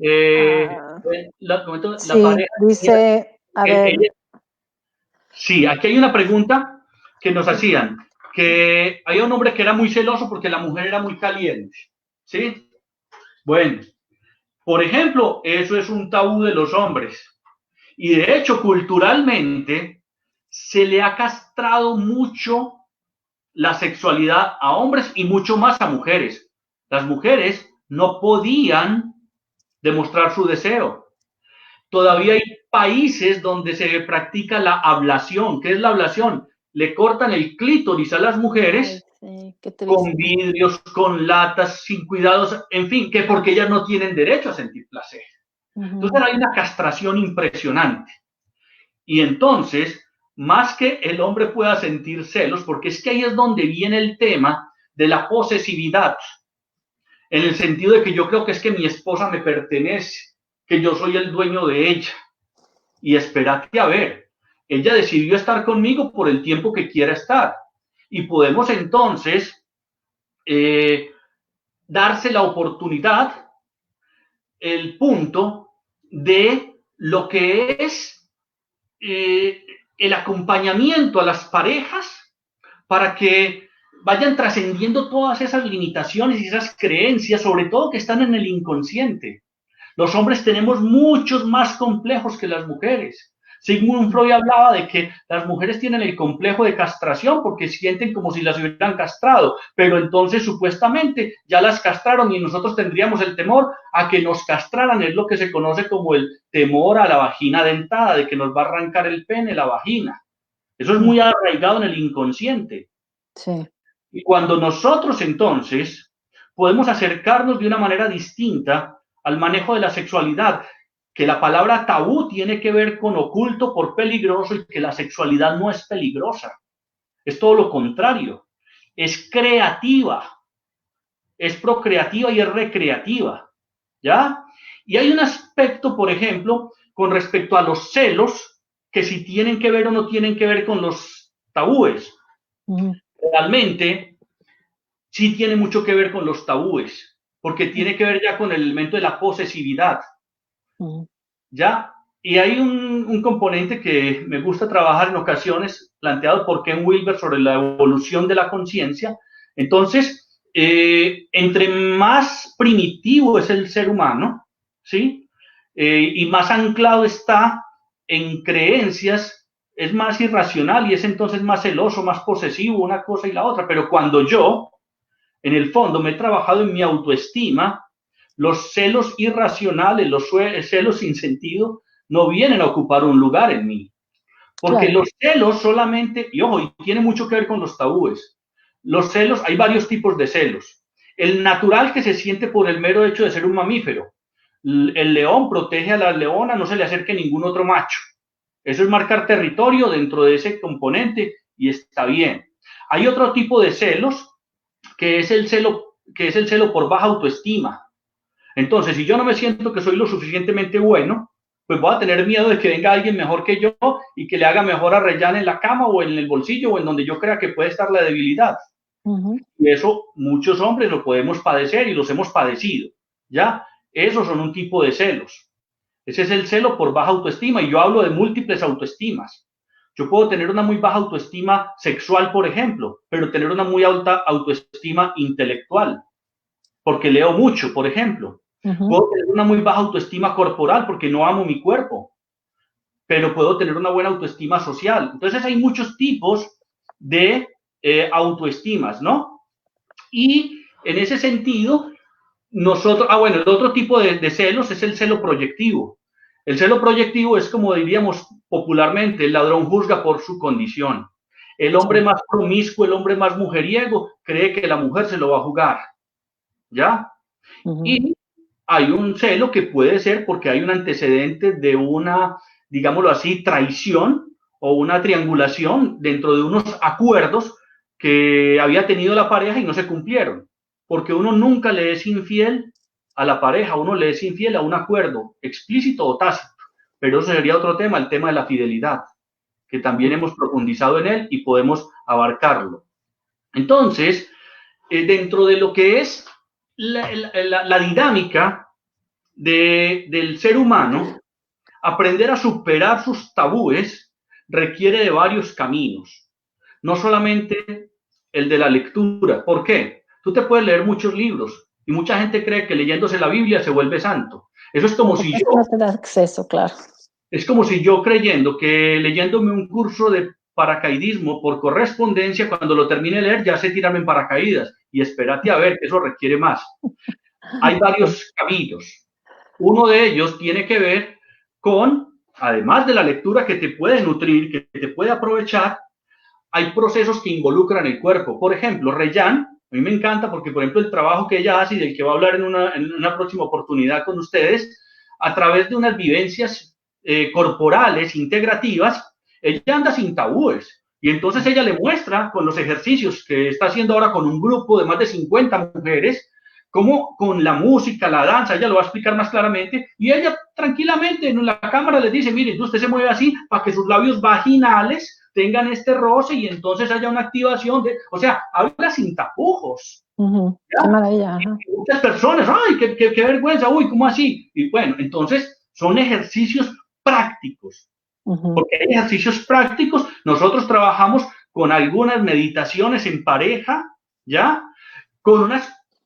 La
pareja, dice, a ver.
Sí, aquí hay una pregunta que nos hacían, que había un hombre que era muy celoso porque la mujer era muy caliente, ¿sí? Bueno, por ejemplo, eso es un tabú de los hombres. Y de hecho, culturalmente, se le ha castrado mucho la sexualidad a hombres y mucho más a mujeres. Las mujeres no podían demostrar su deseo. Todavía hay países donde se practica la ablación. ¿Qué es la ablación? Le cortan el clítoris a las mujeres con vidrios, con latas, sin cuidados, en fin, que porque ellas no tienen derecho a sentir placer. Entonces hay una castración impresionante. Y entonces, más que el hombre pueda sentir celos, porque es que ahí es donde viene el tema de la posesividad, en el sentido de que yo creo que es que mi esposa me pertenece, que yo soy el dueño de ella. Y espérate a ver, ella decidió estar conmigo por el tiempo que quiera estar. Y podemos entonces darse la oportunidad, el punto de lo que es el acompañamiento a las parejas para que vayan trascendiendo todas esas limitaciones y esas creencias, sobre todo que están en el inconsciente. Los hombres tenemos muchos más complejos que las mujeres. Sigmund Freud hablaba de que las mujeres tienen el complejo de castración porque sienten como si las hubieran castrado, pero entonces supuestamente ya las castraron y nosotros tendríamos el temor a que nos castraran. Es lo que se conoce como el temor a la vagina dentada, de que nos va a arrancar el pene, la vagina. Eso es muy arraigado en el inconsciente.
Sí.
Y cuando nosotros entonces podemos acercarnos de una manera distinta al manejo de la sexualidad, que la palabra tabú tiene que ver con oculto por peligroso y que la sexualidad no es peligrosa. Es todo lo contrario. Es creativa, es procreativa y es recreativa, ¿ya? Y hay un aspecto, por ejemplo, con respecto a los celos, que si tienen que ver o no tienen que ver con los tabúes. Realmente, sí tiene mucho que ver con los tabúes, porque tiene que ver ya con el elemento de la posesividad. ¿Ya? Y hay un componente que me gusta trabajar en ocasiones, planteado por Ken Wilber sobre la evolución de la conciencia. Entonces, entre más primitivo es el ser humano, ¿sí? Y más anclado está en creencias, es más irracional y es entonces más celoso, más posesivo, una cosa y la otra. Pero cuando yo, en el fondo, me he trabajado en mi autoestima, los celos irracionales, los celos sin sentido, no vienen a ocupar un lugar en mí. Porque claro, los celos solamente, y ojo, y tiene mucho que ver con los tabúes. Los celos, hay varios tipos de celos. El natural, que se siente por el mero hecho de ser un mamífero. El león protege a la leona, no se le acerque ningún otro macho. Eso es marcar territorio dentro de ese componente y está bien. Hay otro tipo de celos, que es el celo por baja autoestima. Entonces, si yo no me siento que soy lo suficientemente bueno, pues voy a tener miedo de que venga alguien mejor que yo y que le haga mejor a Reyán en la cama o en el bolsillo o en donde yo crea que puede estar la debilidad. Y eso muchos hombres lo podemos padecer y los hemos padecido, ¿ya? Esos son un tipo de celos. Ese es el celo por baja autoestima, y yo hablo de múltiples autoestimas. Yo puedo tener una muy baja autoestima sexual, por ejemplo, pero tener una muy alta autoestima intelectual, porque leo mucho, por ejemplo. Puedo tener una muy baja autoestima corporal porque no amo mi cuerpo, pero puedo tener una buena autoestima social. Entonces hay muchos tipos de autoestimas, ¿no? Y en ese sentido, nosotros, bueno, el otro tipo de celos es el celo proyectivo. El celo proyectivo es, como diríamos popularmente, el ladrón juzga por su condición. El hombre más promiscuo, el hombre más mujeriego, cree que la mujer se lo va a jugar, ¿ya? Y hay un celo que puede ser porque hay un antecedente de una, digámoslo así, traición o una triangulación dentro de unos acuerdos que había tenido la pareja y no se cumplieron. Porque uno nunca le es infiel a la pareja, uno le es infiel a un acuerdo explícito o tácito. Pero eso sería otro tema, el tema de la fidelidad, que también hemos profundizado en él y podemos abarcarlo. Entonces, dentro de lo que es la dinámica del ser humano, aprender a superar sus tabúes requiere de varios caminos, no solamente el de la lectura. ¿Por qué? Tú te puedes leer muchos libros y mucha gente cree que leyéndose la Biblia se vuelve santo. Eso es como si yo...
No te da acceso, claro.
Es como si yo creyendo que leyéndome un curso de paracaidismo por correspondencia, cuando lo termine de leer, ya sé tirarme en paracaídas. Y espérate a ver, que eso requiere más. Hay varios caminos. Uno de ellos tiene que ver con, además de la lectura que te puede nutrir, que te puede aprovechar, hay procesos que involucran el cuerpo. Por ejemplo, Reyán, a mí me encanta porque, por ejemplo, el trabajo que ella hace y del que va a hablar en una próxima oportunidad con ustedes, a través de unas vivencias corporales, integrativas, ella anda sin tabúes. Y entonces ella le muestra con los ejercicios que está haciendo ahora con un grupo de más de 50 mujeres, cómo con la música, la danza, ella lo va a explicar más claramente, y ella tranquilamente en la cámara les dice, mire, usted se mueve así para que sus labios vaginales tengan este roce y entonces haya una activación de, o sea, habla sin tapujos.
Qué maravilla.
Muchas personas, ay, qué vergüenza, uy, ¿cómo así? Y bueno, entonces son ejercicios prácticos, porque hay ejercicios prácticos. Nosotros trabajamos con algunas meditaciones en pareja, ¿ya? Con un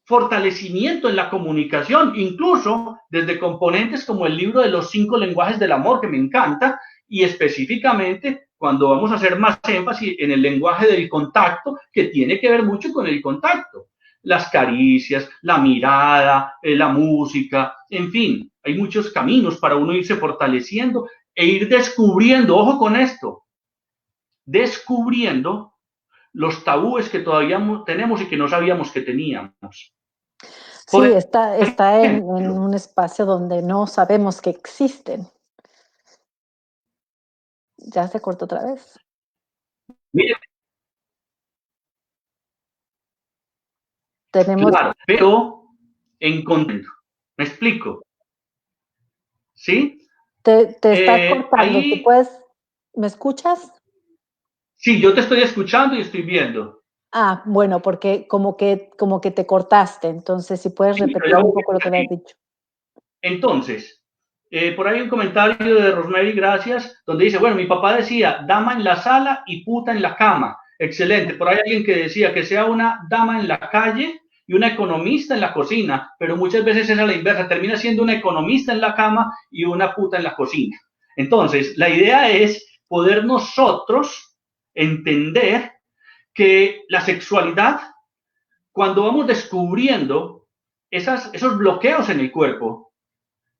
fortalecimiento en la comunicación, incluso desde componentes como el libro de los 5 lenguajes del amor, que me encanta, y específicamente cuando vamos a hacer más énfasis en el lenguaje del contacto, que tiene que ver mucho con el contacto. Las caricias, la mirada, la música, en fin, hay muchos caminos para uno irse fortaleciendo e ir descubriendo, ojo con esto, descubriendo los tabúes que todavía tenemos y que no sabíamos que teníamos.
Sí, está en un espacio donde no sabemos que existen. ¿Ya se cortó otra vez?
Mire,
tenemos...
Claro, pero en contento. ¿Me explico? ¿Sí?
Te estás cortando.
Ahí,
¿Tú puedes... ¿Me escuchas?
Sí, yo te estoy escuchando y estoy viendo.
Ah, bueno, porque como que te cortaste. Entonces, si puedes repetir un poco lo que me has dicho.
Entonces, por ahí un comentario de Rosemary, gracias, donde dice, bueno, mi papá decía, dama en la sala y puta en la cama. Excelente. Por ahí alguien que decía que sea una dama en la calle y una economista en la cocina, pero muchas veces es a la inversa, termina siendo una economista en la cama y una puta en la cocina. Entonces, la idea es poder nosotros entender que la sexualidad, cuando vamos descubriendo esos bloqueos en el cuerpo,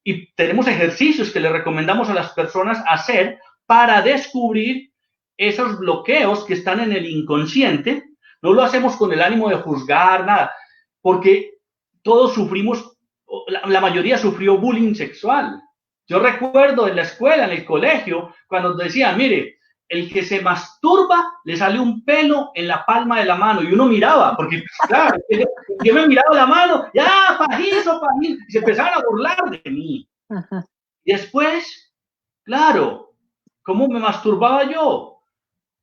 y tenemos ejercicios que le recomendamos a las personas hacer para descubrir esos bloqueos que están en el inconsciente, no lo hacemos con el ánimo de juzgar, nada, porque todos sufrimos, la mayoría sufrió bullying sexual. Yo recuerdo en la escuela, en el colegio, cuando nos decían, mire, el que se masturba le sale un pelo en la palma de la mano, y uno miraba, porque claro, yo me miraba la mano, ya, pajizo, y se empezaban a burlar de mí. Ajá. Y después, claro, ¿cómo me masturbaba yo?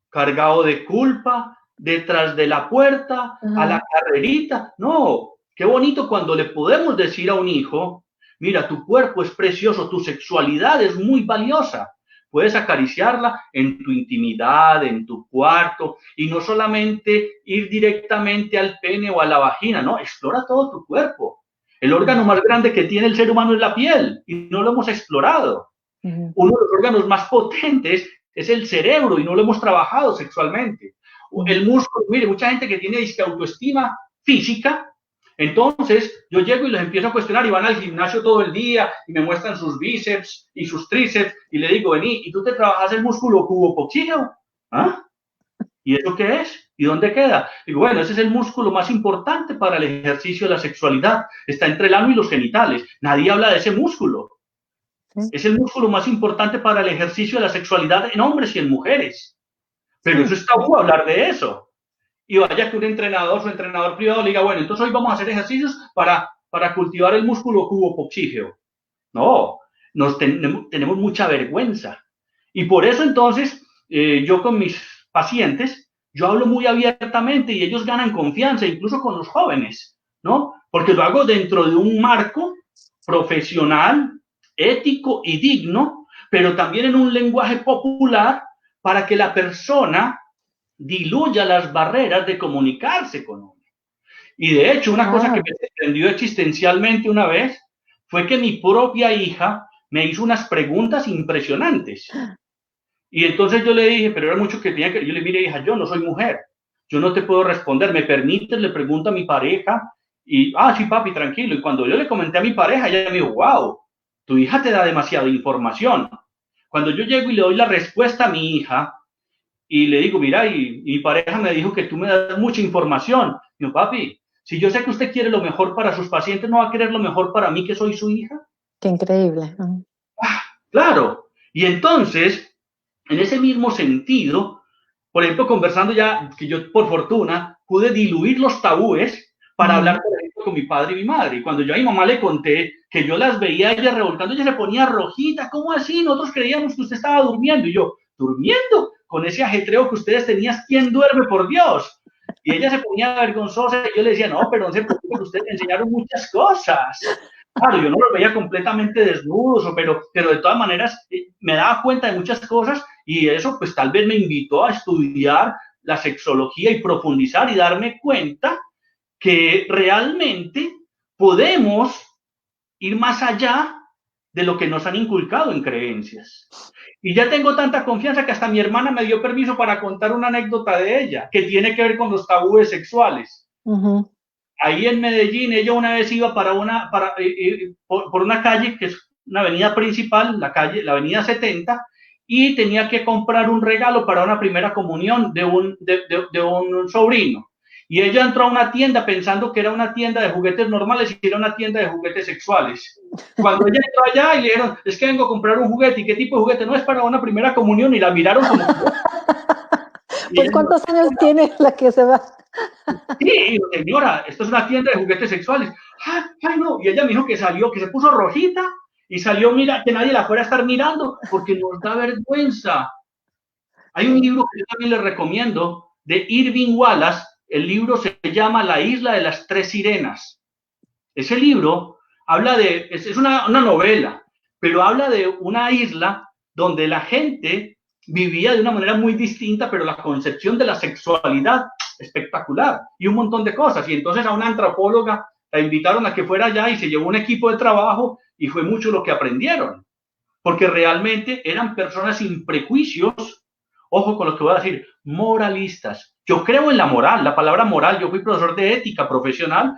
Cargado de culpa, detrás de la puerta, a la carrerita. No, qué bonito cuando le podemos decir a un hijo, mira, tu cuerpo es precioso, tu sexualidad es muy valiosa. Puedes acariciarla en tu intimidad, en tu cuarto, y no solamente ir directamente al pene o a la vagina, no, explora todo tu cuerpo. El órgano más grande que tiene el ser humano es la piel, y no lo hemos explorado. Uno de los órganos más potentes es el cerebro, y no lo hemos trabajado sexualmente. El músculo, mire, mucha gente que tiene autoestima física, entonces yo llego y los empiezo a cuestionar y van al gimnasio todo el día y me muestran sus bíceps y sus tríceps y le digo, vení, ¿y tú te trabajas el músculo cubocoxígeno? ¿Ah? ¿Y eso qué es? ¿Y dónde queda? Digo, bueno, ese es el músculo más importante para el ejercicio de la sexualidad. Está entre el ano y los genitales. Nadie habla de ese músculo. Es el músculo más importante para el ejercicio de la sexualidad en hombres y en mujeres. Pero eso es tabú hablar de eso. Y vaya que un entrenador, su entrenador privado le diga, bueno, entonces hoy vamos a hacer ejercicios para cultivar el músculo cubocoxígeo. No, tenemos mucha vergüenza. Y por eso entonces yo con mis pacientes, yo hablo muy abiertamente y ellos ganan confianza, incluso con los jóvenes, ¿no? Porque lo hago dentro de un marco profesional, ético y digno, pero también en un lenguaje popular para que la persona diluya las barreras de comunicarse con uno. Y de hecho, una cosa que me sorprendió existencialmente una vez fue que mi propia hija me hizo unas preguntas impresionantes. Y entonces yo le dije, pero era mucho que tenía que... Yo le dije, mire, hija, yo no soy mujer. Yo no te puedo responder. ¿Me permites? Le pregunto a mi pareja. Y, sí, papi, tranquilo. Y cuando yo le comenté a mi pareja, ella me dijo, wow, tu hija te da demasiada información. Cuando yo llego y le doy la respuesta a mi hija, y le digo, mira, y mi pareja me dijo que tú me das mucha información. Digo, papi, si yo sé que usted quiere lo mejor para sus pacientes, ¿no va a querer lo mejor para mí, que soy su hija?
Qué increíble.
Claro. Y entonces, en ese mismo sentido, por ejemplo, conversando ya, que yo por fortuna pude diluir los tabúes para hablar, por ejemplo, con mi padre y mi madre. Y cuando yo a mi mamá le conté que yo las veía a ella revolcando, ella se ponía rojita. ¿Cómo así? Nosotros creíamos que usted estaba durmiendo. Y yo, ¿durmiendo? Con ese ajetreo que ustedes tenían, ¿quién duerme, por Dios? Y ella se ponía vergonzosa y yo le decía, no, pero no se preocupe, ustedes me enseñaron muchas cosas. Claro, yo no los veía completamente desnudos, pero de todas maneras me daba cuenta de muchas cosas y eso pues tal vez me invitó a estudiar la sexología y profundizar y darme cuenta que realmente podemos ir más allá de lo que nos han inculcado en creencias. Y ya tengo tanta confianza que hasta mi hermana me dio permiso para contar una anécdota de ella, que tiene que ver con los tabúes sexuales. Ahí en Medellín, ella una vez iba por una calle, que es una avenida principal, la avenida 70, y tenía que comprar un regalo para una primera comunión de un sobrino. Y ella entró a una tienda pensando que era una tienda de juguetes normales y era una tienda de juguetes sexuales. Cuando ella entró allá y le dijeron, es que vengo a comprar un juguete. ¿Y qué tipo de juguete? No, es para una primera comunión. Y la miraron como...
Pues, ¿cuántos años tiene la que se va?
Sí, señora, esto es una tienda de juguetes sexuales. Ay, no. Y ella me dijo que salió, que se puso rojita y salió, mira, que nadie la fuera a estar mirando porque nos da vergüenza. Hay un libro que yo también le recomiendo de Irving Wallace. El libro se llama La isla de las tres sirenas. Ese libro habla es una novela, pero habla de una isla donde la gente vivía de una manera muy distinta, pero la concepción de la sexualidad espectacular y un montón de cosas. Y entonces a una antropóloga la invitaron a que fuera allá y se llevó un equipo de trabajo y fue mucho lo que aprendieron, porque realmente eran personas sin prejuicios. Ojo con lo que voy a decir, moralistas. Yo creo en la moral, la palabra moral, yo fui profesor de ética profesional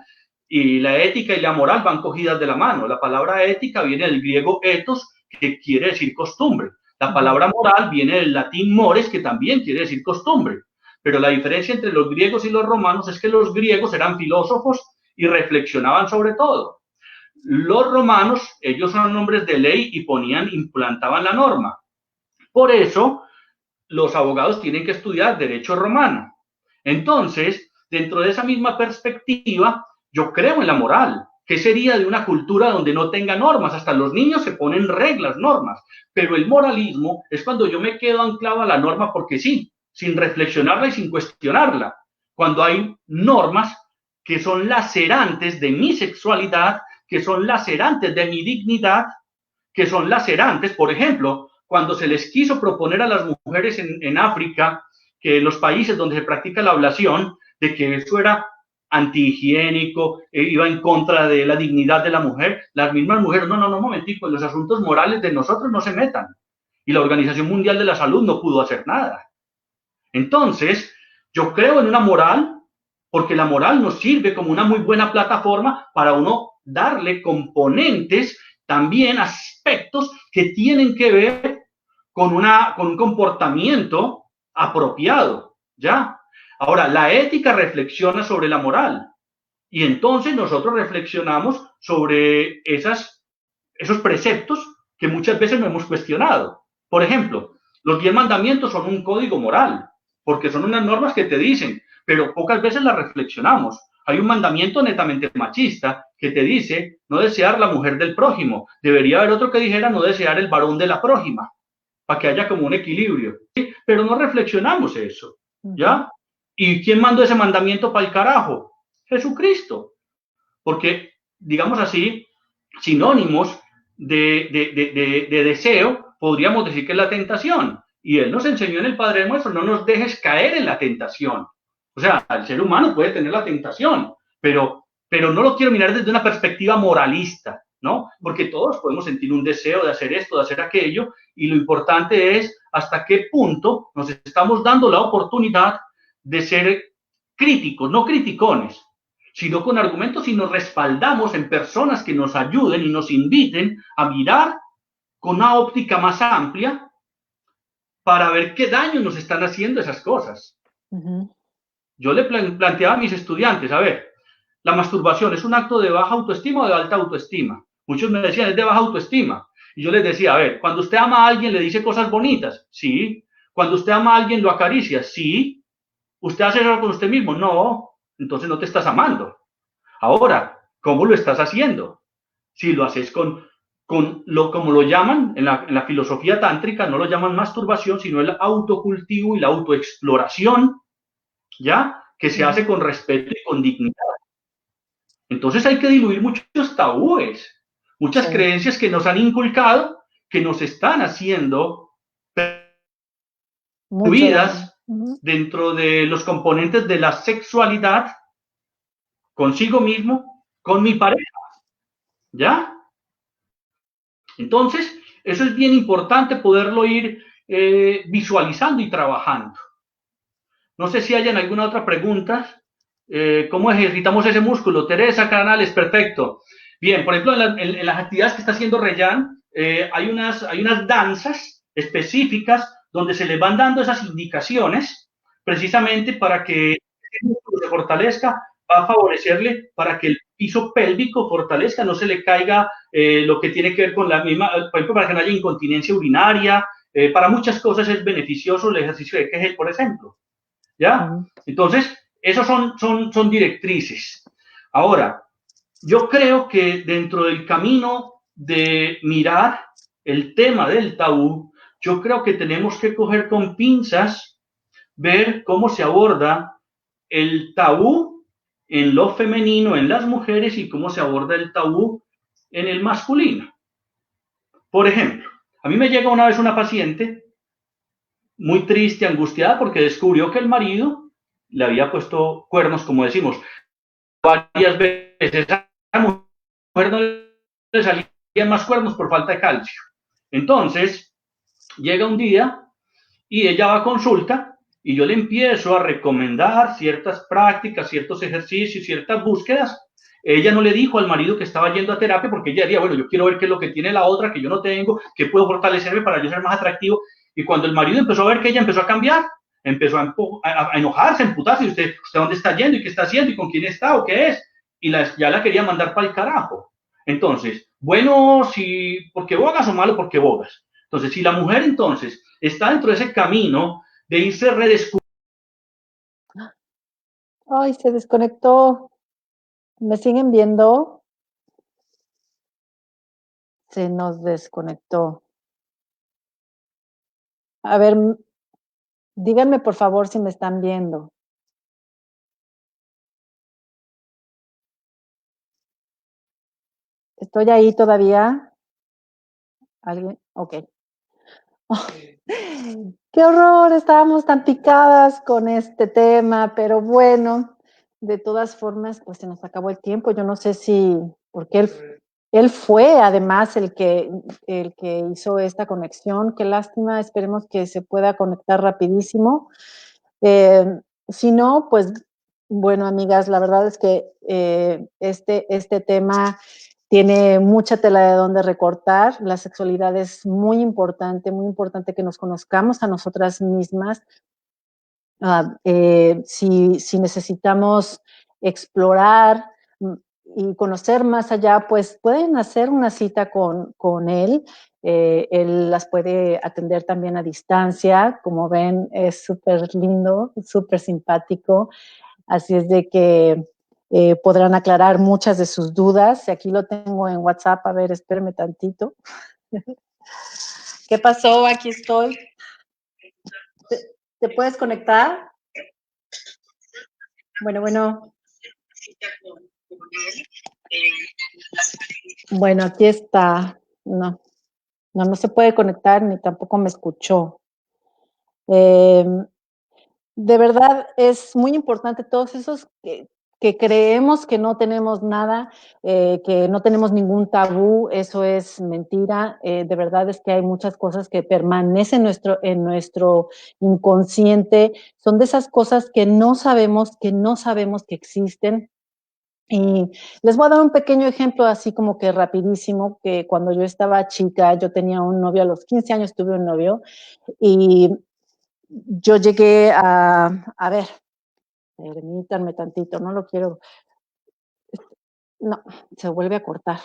y la ética y la moral van cogidas de la mano. La palabra ética viene del griego ethos, que quiere decir costumbre. La palabra moral viene del latín mores, que también quiere decir costumbre. Pero la diferencia entre los griegos y los romanos es que los griegos eran filósofos y reflexionaban sobre todo. Los romanos, ellos son hombres de ley y implantaban la norma. Por eso, los abogados tienen que estudiar derecho romano. Entonces, dentro de esa misma perspectiva, yo creo en la moral. ¿Qué sería de una cultura donde no tenga normas? Hasta los niños se ponen reglas, normas. Pero el moralismo es cuando yo me quedo anclado a la norma porque sí. sin reflexionarla y sin cuestionarla, cuando hay normas que son lacerantes de mi sexualidad, que son lacerantes de mi dignidad, que son lacerantes, por ejemplo, cuando se les quiso proponer a las mujeres en África, que en los países donde se practica la ablación, de que eso era antihigiénico, iba en contra de la dignidad de la mujer, las mismas mujeres, no, un momentico, en los asuntos morales de nosotros no se metan. Y la Organización Mundial de la Salud no pudo hacer nada. Entonces, yo creo en una moral, porque la moral nos sirve como una muy buena plataforma para uno darle componentes, también aspectos que tienen que ver con un comportamiento apropiado, ¿ya? Ahora, la ética reflexiona sobre la moral y entonces nosotros reflexionamos sobre esos preceptos que muchas veces no hemos cuestionado. Por ejemplo, los 10 mandamientos son un código moral, porque son unas normas que te dicen, pero pocas veces las reflexionamos. Hay un mandamiento netamente machista que te dice no desear la mujer del prójimo. Debería haber otro que dijera no desear el varón de la prójima, para que haya como un equilibrio. ¿Sí? Pero no reflexionamos eso, ¿ya? ¿Y quién mandó ese mandamiento para el carajo? Jesucristo. Porque, digamos así, sinónimos de deseo, podríamos decir que es la tentación. Y Él nos enseñó en el Padre Nuestro, no nos dejes caer en la tentación. O sea, el ser humano puede tener la tentación, pero no lo quiero mirar desde una perspectiva moralista, ¿no? Porque todos podemos sentir un deseo de hacer esto, de hacer aquello, y lo importante es hasta qué punto nos estamos dando la oportunidad de ser críticos, no criticones, sino con argumentos y nos respaldamos en personas que nos ayuden y nos inviten a mirar con una óptica más amplia para ver qué daño nos están haciendo esas cosas. Yo le planteaba a mis estudiantes, a ver, la masturbación es un acto de baja autoestima o de alta autoestima. Muchos me decían, es de baja autoestima. Y yo les decía, a ver, cuando usted ama a alguien, le dice cosas bonitas, sí. Cuando usted ama a alguien, lo acaricia, sí. ¿Usted hace eso con usted mismo? No. Entonces no te estás amando. Ahora, ¿cómo lo estás haciendo? Si lo haces como lo llaman en la filosofía tántrica, no lo llaman masturbación, sino el autocultivo y la autoexploración, ¿ya? Que se hace con respeto y con dignidad. Entonces hay que diluir muchos tabúes, muchas creencias que nos han inculcado, que nos están haciendo vidas dentro de los componentes de la sexualidad, consigo mismo, con mi pareja, ¿ya? Entonces, eso es bien importante poderlo ir visualizando y trabajando. No sé si hayan alguna otra pregunta. ¿Cómo ejercitamos ese músculo? Teresa Canales, perfecto. Bien, por ejemplo, en las actividades que está haciendo Reyán, hay unas danzas específicas donde se le van dando esas indicaciones precisamente para que el músculo se fortalezca, va a favorecerle para que el piso pélvico fortalezca, no se le caiga lo que tiene que ver con la misma, por ejemplo, para que no haya incontinencia urinaria, para muchas cosas es beneficioso el ejercicio de Kegel, por ejemplo. ¿Ya? Entonces, esos son directrices. Ahora, yo creo que dentro del camino de mirar el tema del tabú, yo creo que tenemos que coger con pinzas, ver cómo se aborda el tabú en lo femenino, en las mujeres, y cómo se aborda el tabú en el masculino. Por ejemplo, a mí me llega una vez una paciente muy triste, angustiada, porque descubrió que el marido le había puesto cuernos, como decimos, varias veces. A la mujer no le salían más cuernos por falta de calcio. Entonces, llega un día y ella va a consulta y yo le empiezo a recomendar ciertas prácticas, ciertos ejercicios, ciertas búsquedas. Ella no le dijo al marido que estaba yendo a terapia porque ella diría, bueno, yo quiero ver qué es lo que tiene la otra, que yo no tengo, que puedo fortalecerme para yo ser más atractivo. Y cuando el marido empezó a ver que ella empezó a cambiar, empezó a enojarse, a emputarse, y usted dónde está yendo y qué está haciendo y con quién está o qué es, y ya la quería mandar para el carajo. Entonces, bueno, si porque bogas o malo porque bogas. Entonces, si la mujer entonces está dentro de ese camino de irse redescubriendo.
Ay, se desconectó. ¿Me siguen viendo? Se nos desconectó. A ver, Díganme, por favor, si me están viendo. ¿Estoy ahí todavía? ¿Alguien? Ok. Oh, qué horror, estábamos tan picadas con este tema, pero bueno, de todas formas, pues se nos acabó el tiempo. Yo no sé si, porque él fue además el que hizo esta conexión. Qué lástima, esperemos que se pueda conectar rapidísimo. Si no, pues bueno, amigas, la verdad es que este tema tiene mucha tela de donde recortar. La sexualidad es muy importante que nos conozcamos a nosotras mismas. Si necesitamos explorar y conocer más allá, pues pueden hacer una cita con él. Él las puede atender también a distancia. Como ven, es súper lindo, súper simpático. Así es de que podrán aclarar muchas de sus dudas. Aquí lo tengo en WhatsApp. A ver, espérame tantito. ¿Qué pasó? Aquí estoy. ¿Te puedes conectar? Bueno. Bueno, aquí está. No se puede conectar ni tampoco me escuchó. De verdad es muy importante todos esos que creemos que no tenemos nada, que no tenemos ningún tabú, eso es mentira. De verdad es que hay muchas cosas que permanecen en nuestro inconsciente, son de esas cosas que no sabemos que existen. Y les voy a dar un pequeño ejemplo, así como que rapidísimo, que cuando yo estaba chica, yo tenía un novio, a los 15 años tuve un novio, y yo llegué a ver, permítanme tantito, no lo quiero, no, se vuelve a cortar.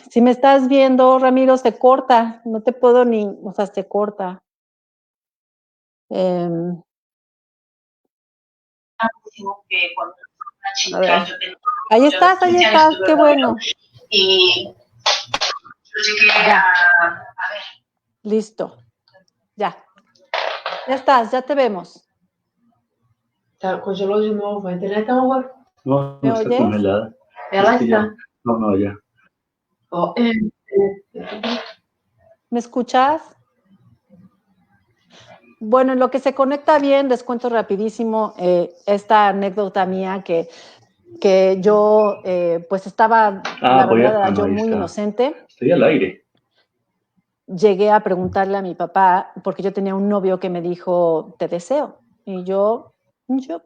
Si me estás viendo, Ramiro, se corta, no te puedo ni, o sea, se corta. Eh, a ver, ahí estás, qué bueno.
Y yo llegué a ver.
Listo, ya. Ya estás, ya te vemos.
Congelou de novo. A internet tá um horror.
No,
¿Me
no está
oyes?
congelada.
Ela
Es que
está.
ya. No, ya.
Ó,
¿Me escuchas? Bueno, en lo que se conecta bien, les cuento rapidísimo esta anécdota mía que yo, pues estaba, la
Voy
verdad,
a.
era
No,
yo
ahí
muy
está.
inocente.
Estoy al aire.
Llegué a preguntarle a mi papá, porque yo tenía un novio que me dijo, te deseo. Y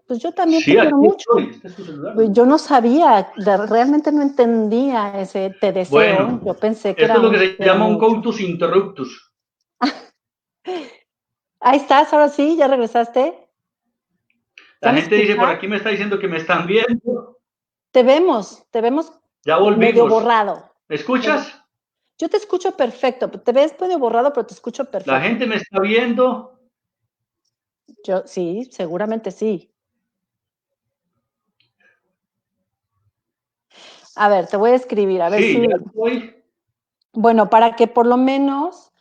pues yo también te
Sí,
quiero
aquí
mucho.
estoy. Este es tu celular,
Pues
¿no?
yo no sabía, realmente no entendía ese te deseo.
Bueno,
Yo pensé que
esto
era
es lo que
un te
se
quiero
llama un
mucho.
coitus interruptus.
Ahí estás, ahora sí, ya regresaste. ¿Ya
La
me
gente dice por
escuchas?
aquí, me está diciendo que me están viendo.
Te vemos
Ya
medio
volvimos.
borrado.
¿Me escuchas?
Yo te escucho perfecto, te ves medio borrado, pero te escucho
La
perfecto.
gente me está viendo.
Yo sí, seguramente sí. A ver, te voy a escribir, a ver
Sí,
si.
ya estoy.
Bueno, para que por lo menos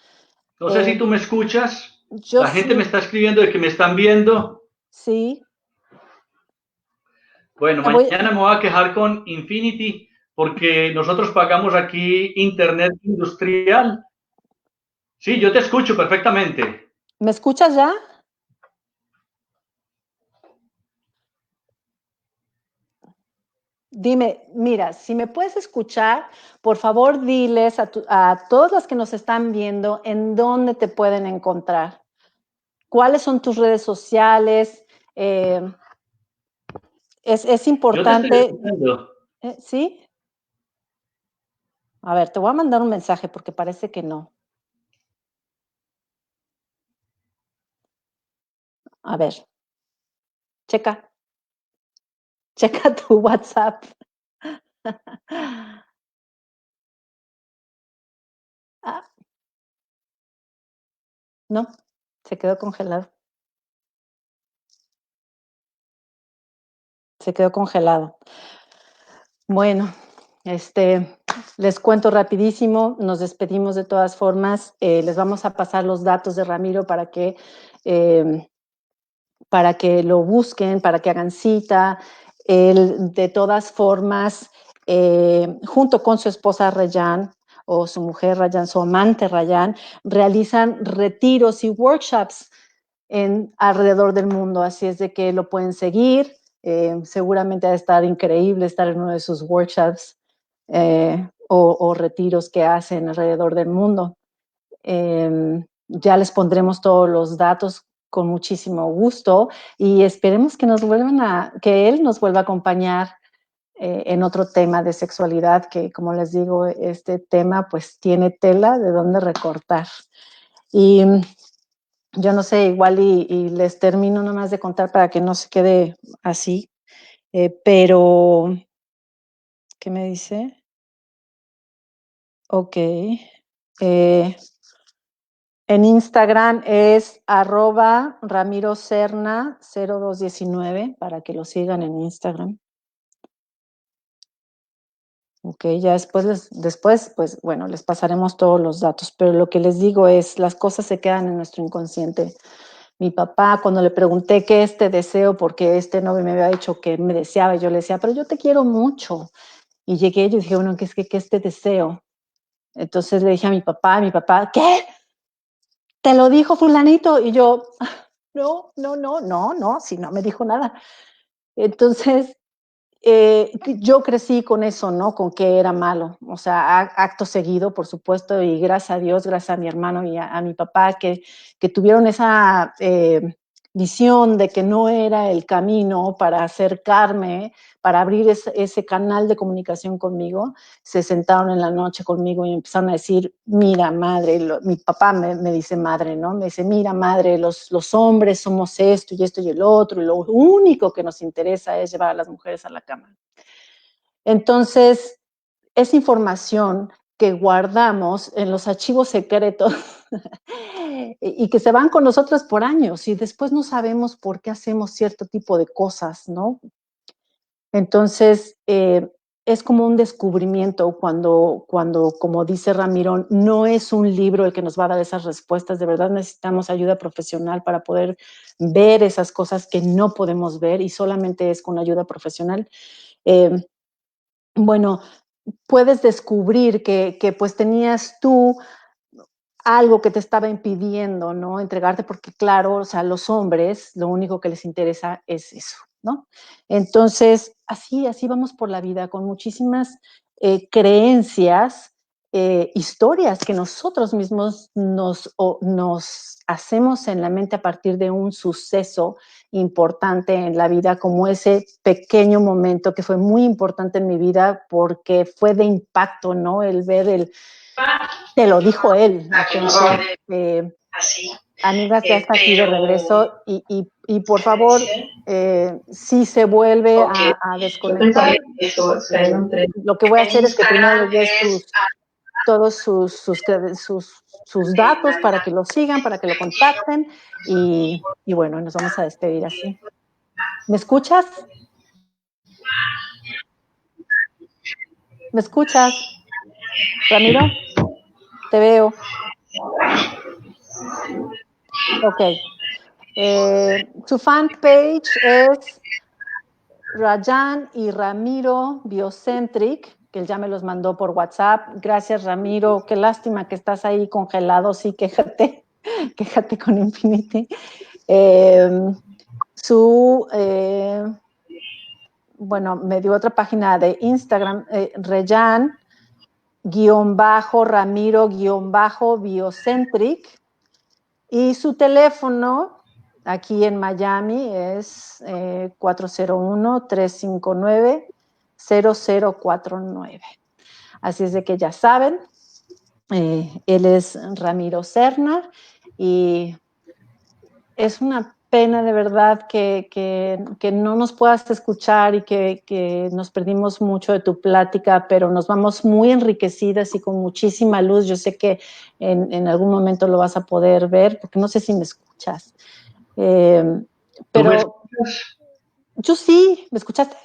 No sé si tú me escuchas.
yo
La gente me
sí,
está escribiendo de que me están viendo.
sí.
Bueno,
Te voy,
mañana me voy a quejar con Infinity porque nosotros pagamos aquí internet industrial. Sí, yo te escucho perfectamente.
¿Me escuchas ya? Dime, mira, si me puedes escuchar, por favor diles a todas las que nos están viendo en dónde te pueden encontrar. ¿Cuáles son tus redes sociales? Es
Yo te estoy
importante,
escuchando.
¿sí? A ver, te voy a mandar un mensaje porque parece que no. A ver, checa tu WhatsApp. Ah, no, se quedó congelado. Se quedó congelado. Bueno, Les cuento rapidísimo, nos despedimos de todas formas, les vamos a pasar los datos de Ramiro para que lo busquen, para que hagan cita. Él, de todas formas, junto con su esposa Rayan, o su mujer Rayan, su amante Rayan, realizan retiros y workshops alrededor del mundo, así es de que lo pueden seguir. Seguramente va a estar increíble estar en uno de sus workshops o retiros que hacen alrededor del mundo. Ya les pondremos todos los datos con muchísimo gusto y esperemos que que él nos vuelva a acompañar en otro tema de sexualidad, que como les digo, este tema pues tiene tela de dónde recortar. Y yo no sé, igual y les termino nomás de contar para que no se quede así, pero ¿qué me dice? Ok. En Instagram es @RamiroSerna0219 para que lo sigan en Instagram. Ok, ya después, pues bueno, les pasaremos todos los datos, pero lo que les digo es, las cosas se quedan en nuestro inconsciente. Mi papá, cuando le pregunté qué deseo, porque este novio me había dicho que me deseaba, y yo le decía, pero yo te quiero mucho. Y llegué y yo dije, bueno, ¿qué es este deseo? Entonces le dije a mi papá, ¿qué? ¿Te lo dijo fulanito? Y yo, no, si no me dijo nada. Entonces, yo crecí con eso, ¿no? Con que era malo. O sea, acto seguido, por supuesto, y gracias a Dios, gracias a mi hermano y a mi papá, que tuvieron esa visión de que no era el camino para acercarme, para abrir ese canal de comunicación conmigo. Se sentaron en la noche conmigo y empezaron a decir, mira, madre, mi papá me dice madre, ¿no? Me dice, mira, madre, los hombres somos esto y el otro, y lo único que nos interesa es llevar a las mujeres a la cama. Entonces, esa información que guardamos en los archivos secretos y que se van con nosotros por años y después no sabemos por qué hacemos cierto tipo de cosas, ¿no? Entonces, es como un descubrimiento cuando, como dice Ramiro, no es un libro el que nos va a dar esas respuestas. De verdad necesitamos ayuda profesional para poder ver esas cosas que no podemos ver y solamente es con ayuda profesional. Bueno, puedes descubrir que pues tenías tú algo que te estaba impidiendo, ¿no? Entregarte, porque claro, o sea, los hombres, lo único que les interesa es eso, ¿no? Entonces, así vamos por la vida, con muchísimas creencias, historias que nosotros mismos nos hacemos en la mente a partir de un suceso importante en la vida, como ese pequeño momento que fue muy importante en mi vida porque fue de impacto, ¿no? El ver te lo dijo él. Entonces, amigas, ya está aquí de regreso y por favor, si se vuelve a desconectar, lo que voy a hacer es que primero les des todos sus datos para que lo sigan, para que lo contacten y bueno, nos vamos a despedir así. ¿Me escuchas? ¿Me escuchas? Ramiro, te veo. Ok. Su fanpage es Rayan y Ramiro Biocentric, que él ya me los mandó por WhatsApp. Gracias, Ramiro. Qué lástima que estás ahí congelado. Sí, quéjate con Infinity. Bueno, me dio otra página de Instagram, Rayan-Ramiro-Biocentric. Y su teléfono aquí en Miami es 401-359-0049. Así es de que ya saben, él es Ramiro Serna y es una pena de verdad que no nos puedas escuchar y que nos perdimos mucho de tu plática, pero nos vamos muy enriquecidas y con muchísima luz. Yo sé que en algún momento lo vas a poder ver, porque no sé si me escuchas. Pero yo sí, ¿me escuchaste?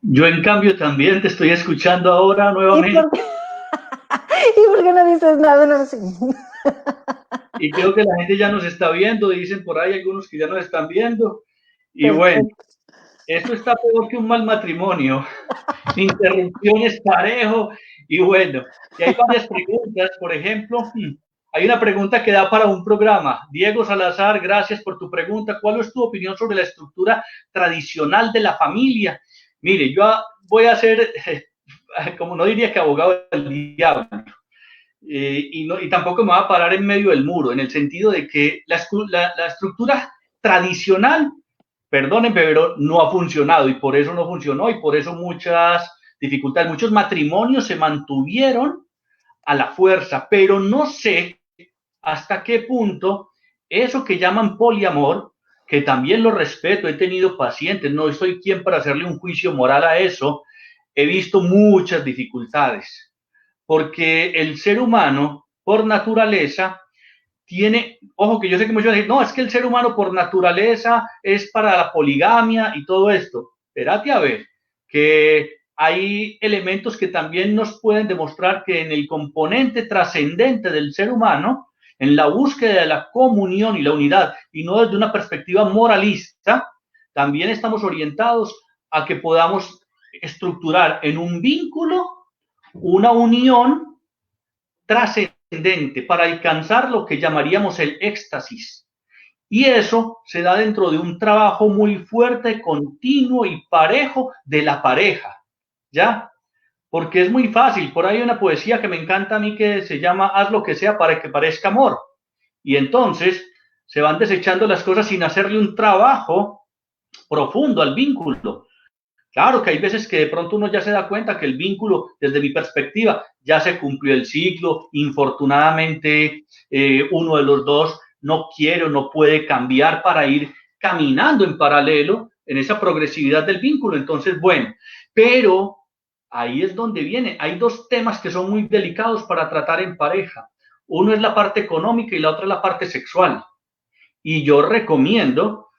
Yo en cambio también te estoy escuchando ahora nuevamente.
¿Y por qué no dices nada? No sé.
Y creo que la gente ya nos está viendo, dicen por ahí algunos que ya nos están viendo. Y
Perfecto.
bueno, esto está peor que un mal matrimonio. Interrupciones parejo. Y bueno, y hay varias preguntas. Por ejemplo, hay una pregunta que da para un programa. Diego Salazar, gracias por tu pregunta. ¿Cuál es tu opinión sobre la estructura tradicional de la familia? Mire, yo voy a ser, como no diría que abogado del diablo, y tampoco me va a parar en medio del muro, en el sentido de que la estructura tradicional, perdónenme, pero no ha funcionado y por eso no funcionó y por eso muchas dificultades, muchos matrimonios se mantuvieron a la fuerza, pero no sé hasta qué punto eso que llaman poliamor, que también lo respeto, he tenido pacientes, no soy quien para hacerle un juicio moral a eso, he visto muchas dificultades porque el ser humano, por naturaleza, tiene, ojo que yo sé que muchos dicen, no, es que el ser humano por naturaleza es para la poligamia y todo esto. Espérate a ver, que hay elementos que también nos pueden demostrar que en el componente trascendente del ser humano, en la búsqueda de la comunión y la unidad, y no desde una perspectiva moralista, también estamos orientados a que podamos estructurar en un vínculo una unión trascendente para alcanzar lo que llamaríamos el éxtasis. Y eso se da dentro de un trabajo muy fuerte, continuo y parejo de la pareja, ¿ya? Porque es muy fácil. Por ahí hay una poesía que me encanta a mí que se llama Haz lo que sea para que parezca amor. Y entonces se van desechando las cosas sin hacerle un trabajo profundo al vínculo. Claro que hay veces que de pronto uno ya se da cuenta que el vínculo, desde mi perspectiva, ya se cumplió el ciclo. Infortunadamente, uno de los dos no quiere o no puede cambiar para ir caminando en paralelo en esa progresividad del vínculo. Entonces, bueno, pero ahí es donde viene. Hay dos temas que son muy delicados para tratar en pareja. Uno es la parte económica y la otra es la parte sexual. Y yo recomiendo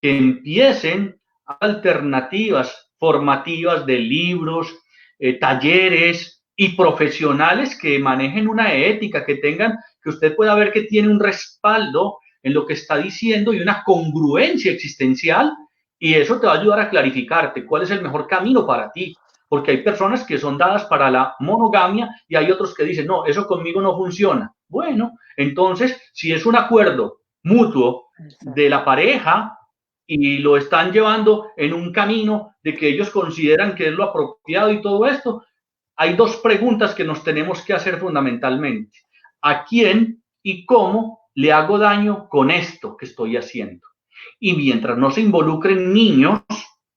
que empiecen alternativas formativas de libros, talleres y profesionales que manejen una ética, que tengan, que usted pueda ver que tiene un respaldo en lo que está diciendo y una congruencia existencial, y eso te va a ayudar a clarificarte cuál es el mejor camino para ti, porque hay personas que son dadas para la monogamia y hay otros que dicen, no, eso conmigo no funciona. Bueno, entonces, si es un acuerdo mutuo de la pareja, y lo están llevando en un camino de que ellos consideran que es lo apropiado y todo esto, hay dos preguntas que nos tenemos que hacer fundamentalmente. ¿A quién y cómo le hago daño con esto que estoy haciendo? Y mientras no se involucren niños,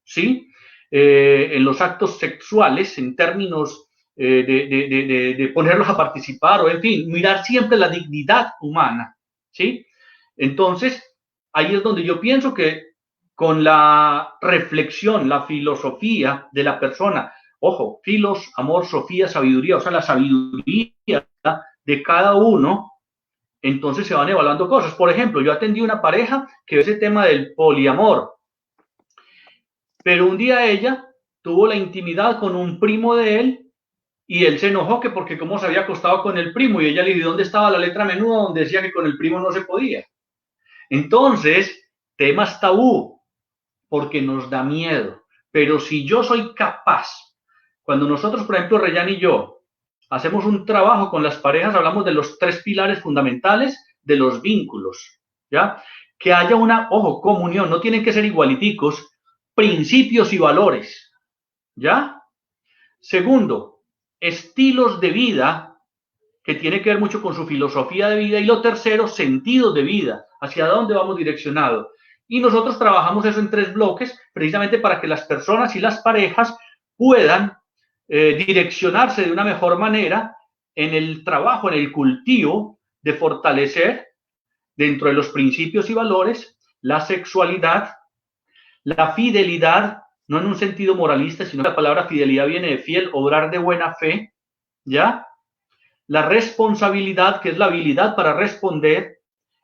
¿sí? En los actos sexuales, en términos de ponerlos a participar, o en fin, mirar siempre la dignidad humana, ¿sí? Entonces, ahí es donde yo pienso que con la reflexión, la filosofía de la persona, ojo, filos, amor, sofía, sabiduría, o sea, la sabiduría de cada uno, entonces se van evaluando cosas. Por ejemplo, yo atendí una pareja que ese tema del poliamor, pero un día ella tuvo la intimidad con un primo de él y él se enojó que porque cómo se había acostado con el primo, y ella le dijo, ¿dónde estaba la letra menuda donde decía que con el primo no se podía? Entonces, temas tabú, porque nos da miedo. Pero si yo soy capaz, cuando nosotros, por ejemplo, Reyán y yo, hacemos un trabajo con las parejas, hablamos de los tres pilares fundamentales de los vínculos, ¿ya? Que haya una, ojo, comunión, no tienen que ser igualiticos, principios y valores, ¿ya? Segundo, estilos de vida, que tiene que ver mucho con su filosofía de vida. Y lo tercero, sentido de vida, hacia dónde vamos direccionados. Y nosotros trabajamos eso en 3 bloques, precisamente para que las personas y las parejas puedan direccionarse de una mejor manera en el trabajo, en el cultivo de fortalecer dentro de los principios y valores la sexualidad, la fidelidad, no en un sentido moralista, sino que la palabra fidelidad viene de fiel, obrar de buena fe, ¿ya? La responsabilidad, que es la habilidad para responder,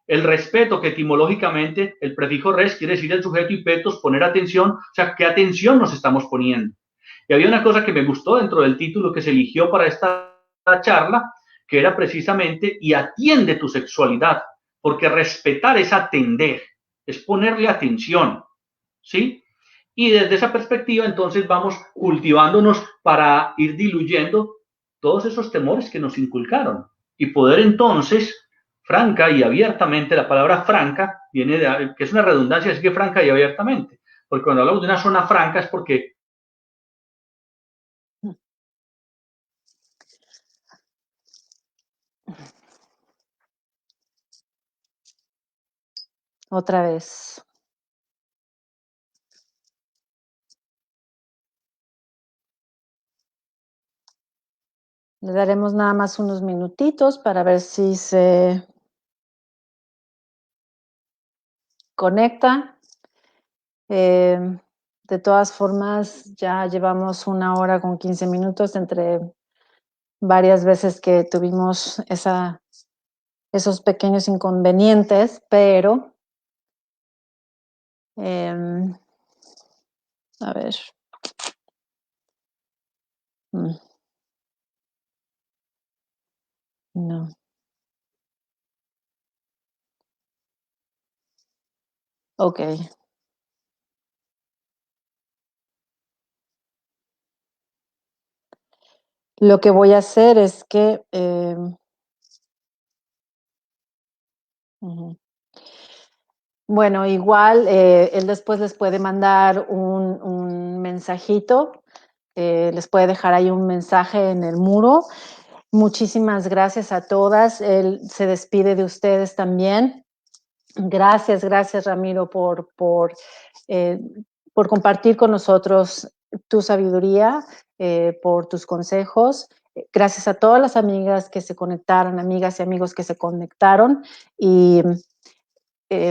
El respeto, que etimológicamente el prefijo res quiere decir el sujeto y petos, poner atención, o sea, ¿qué atención nos estamos poniendo? Y había una cosa que me gustó dentro del título que se eligió para esta charla, que era precisamente y atiende tu sexualidad, porque respetar es atender, es ponerle atención, ¿sí? Y desde esa perspectiva, entonces, vamos cultivándonos para ir diluyendo todos esos temores que nos inculcaron y poder entonces, franca y abiertamente, la palabra franca viene de, que es una redundancia, así que franca y abiertamente, porque cuando hablamos de una zona franca es porque
Otra vez. Le daremos nada más unos minutitos para ver si se conecta. De todas formas, ya llevamos 1 hora con 15 minutos entre varias veces que tuvimos esos pequeños inconvenientes, pero a ver. No. Ok. Lo que voy a hacer es que bueno, igual él después les puede mandar un mensajito, les puede dejar ahí un mensaje en el muro. Muchísimas gracias a todas. Él se despide de ustedes también. Gracias, Ramiro, por compartir con nosotros tu sabiduría, por tus consejos. Gracias a todas las amigas que se conectaron, amigas y amigos que se conectaron. Y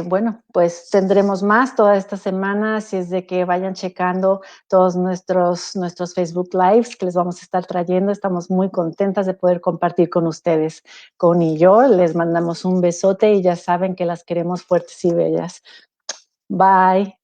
bueno, pues tendremos más toda esta semana, así es de que vayan checando todos nuestros Facebook Lives que les vamos a estar trayendo. Estamos muy contentas de poder compartir con ustedes. Connie y yo les mandamos un besote y ya saben que las queremos fuertes y bellas. Bye.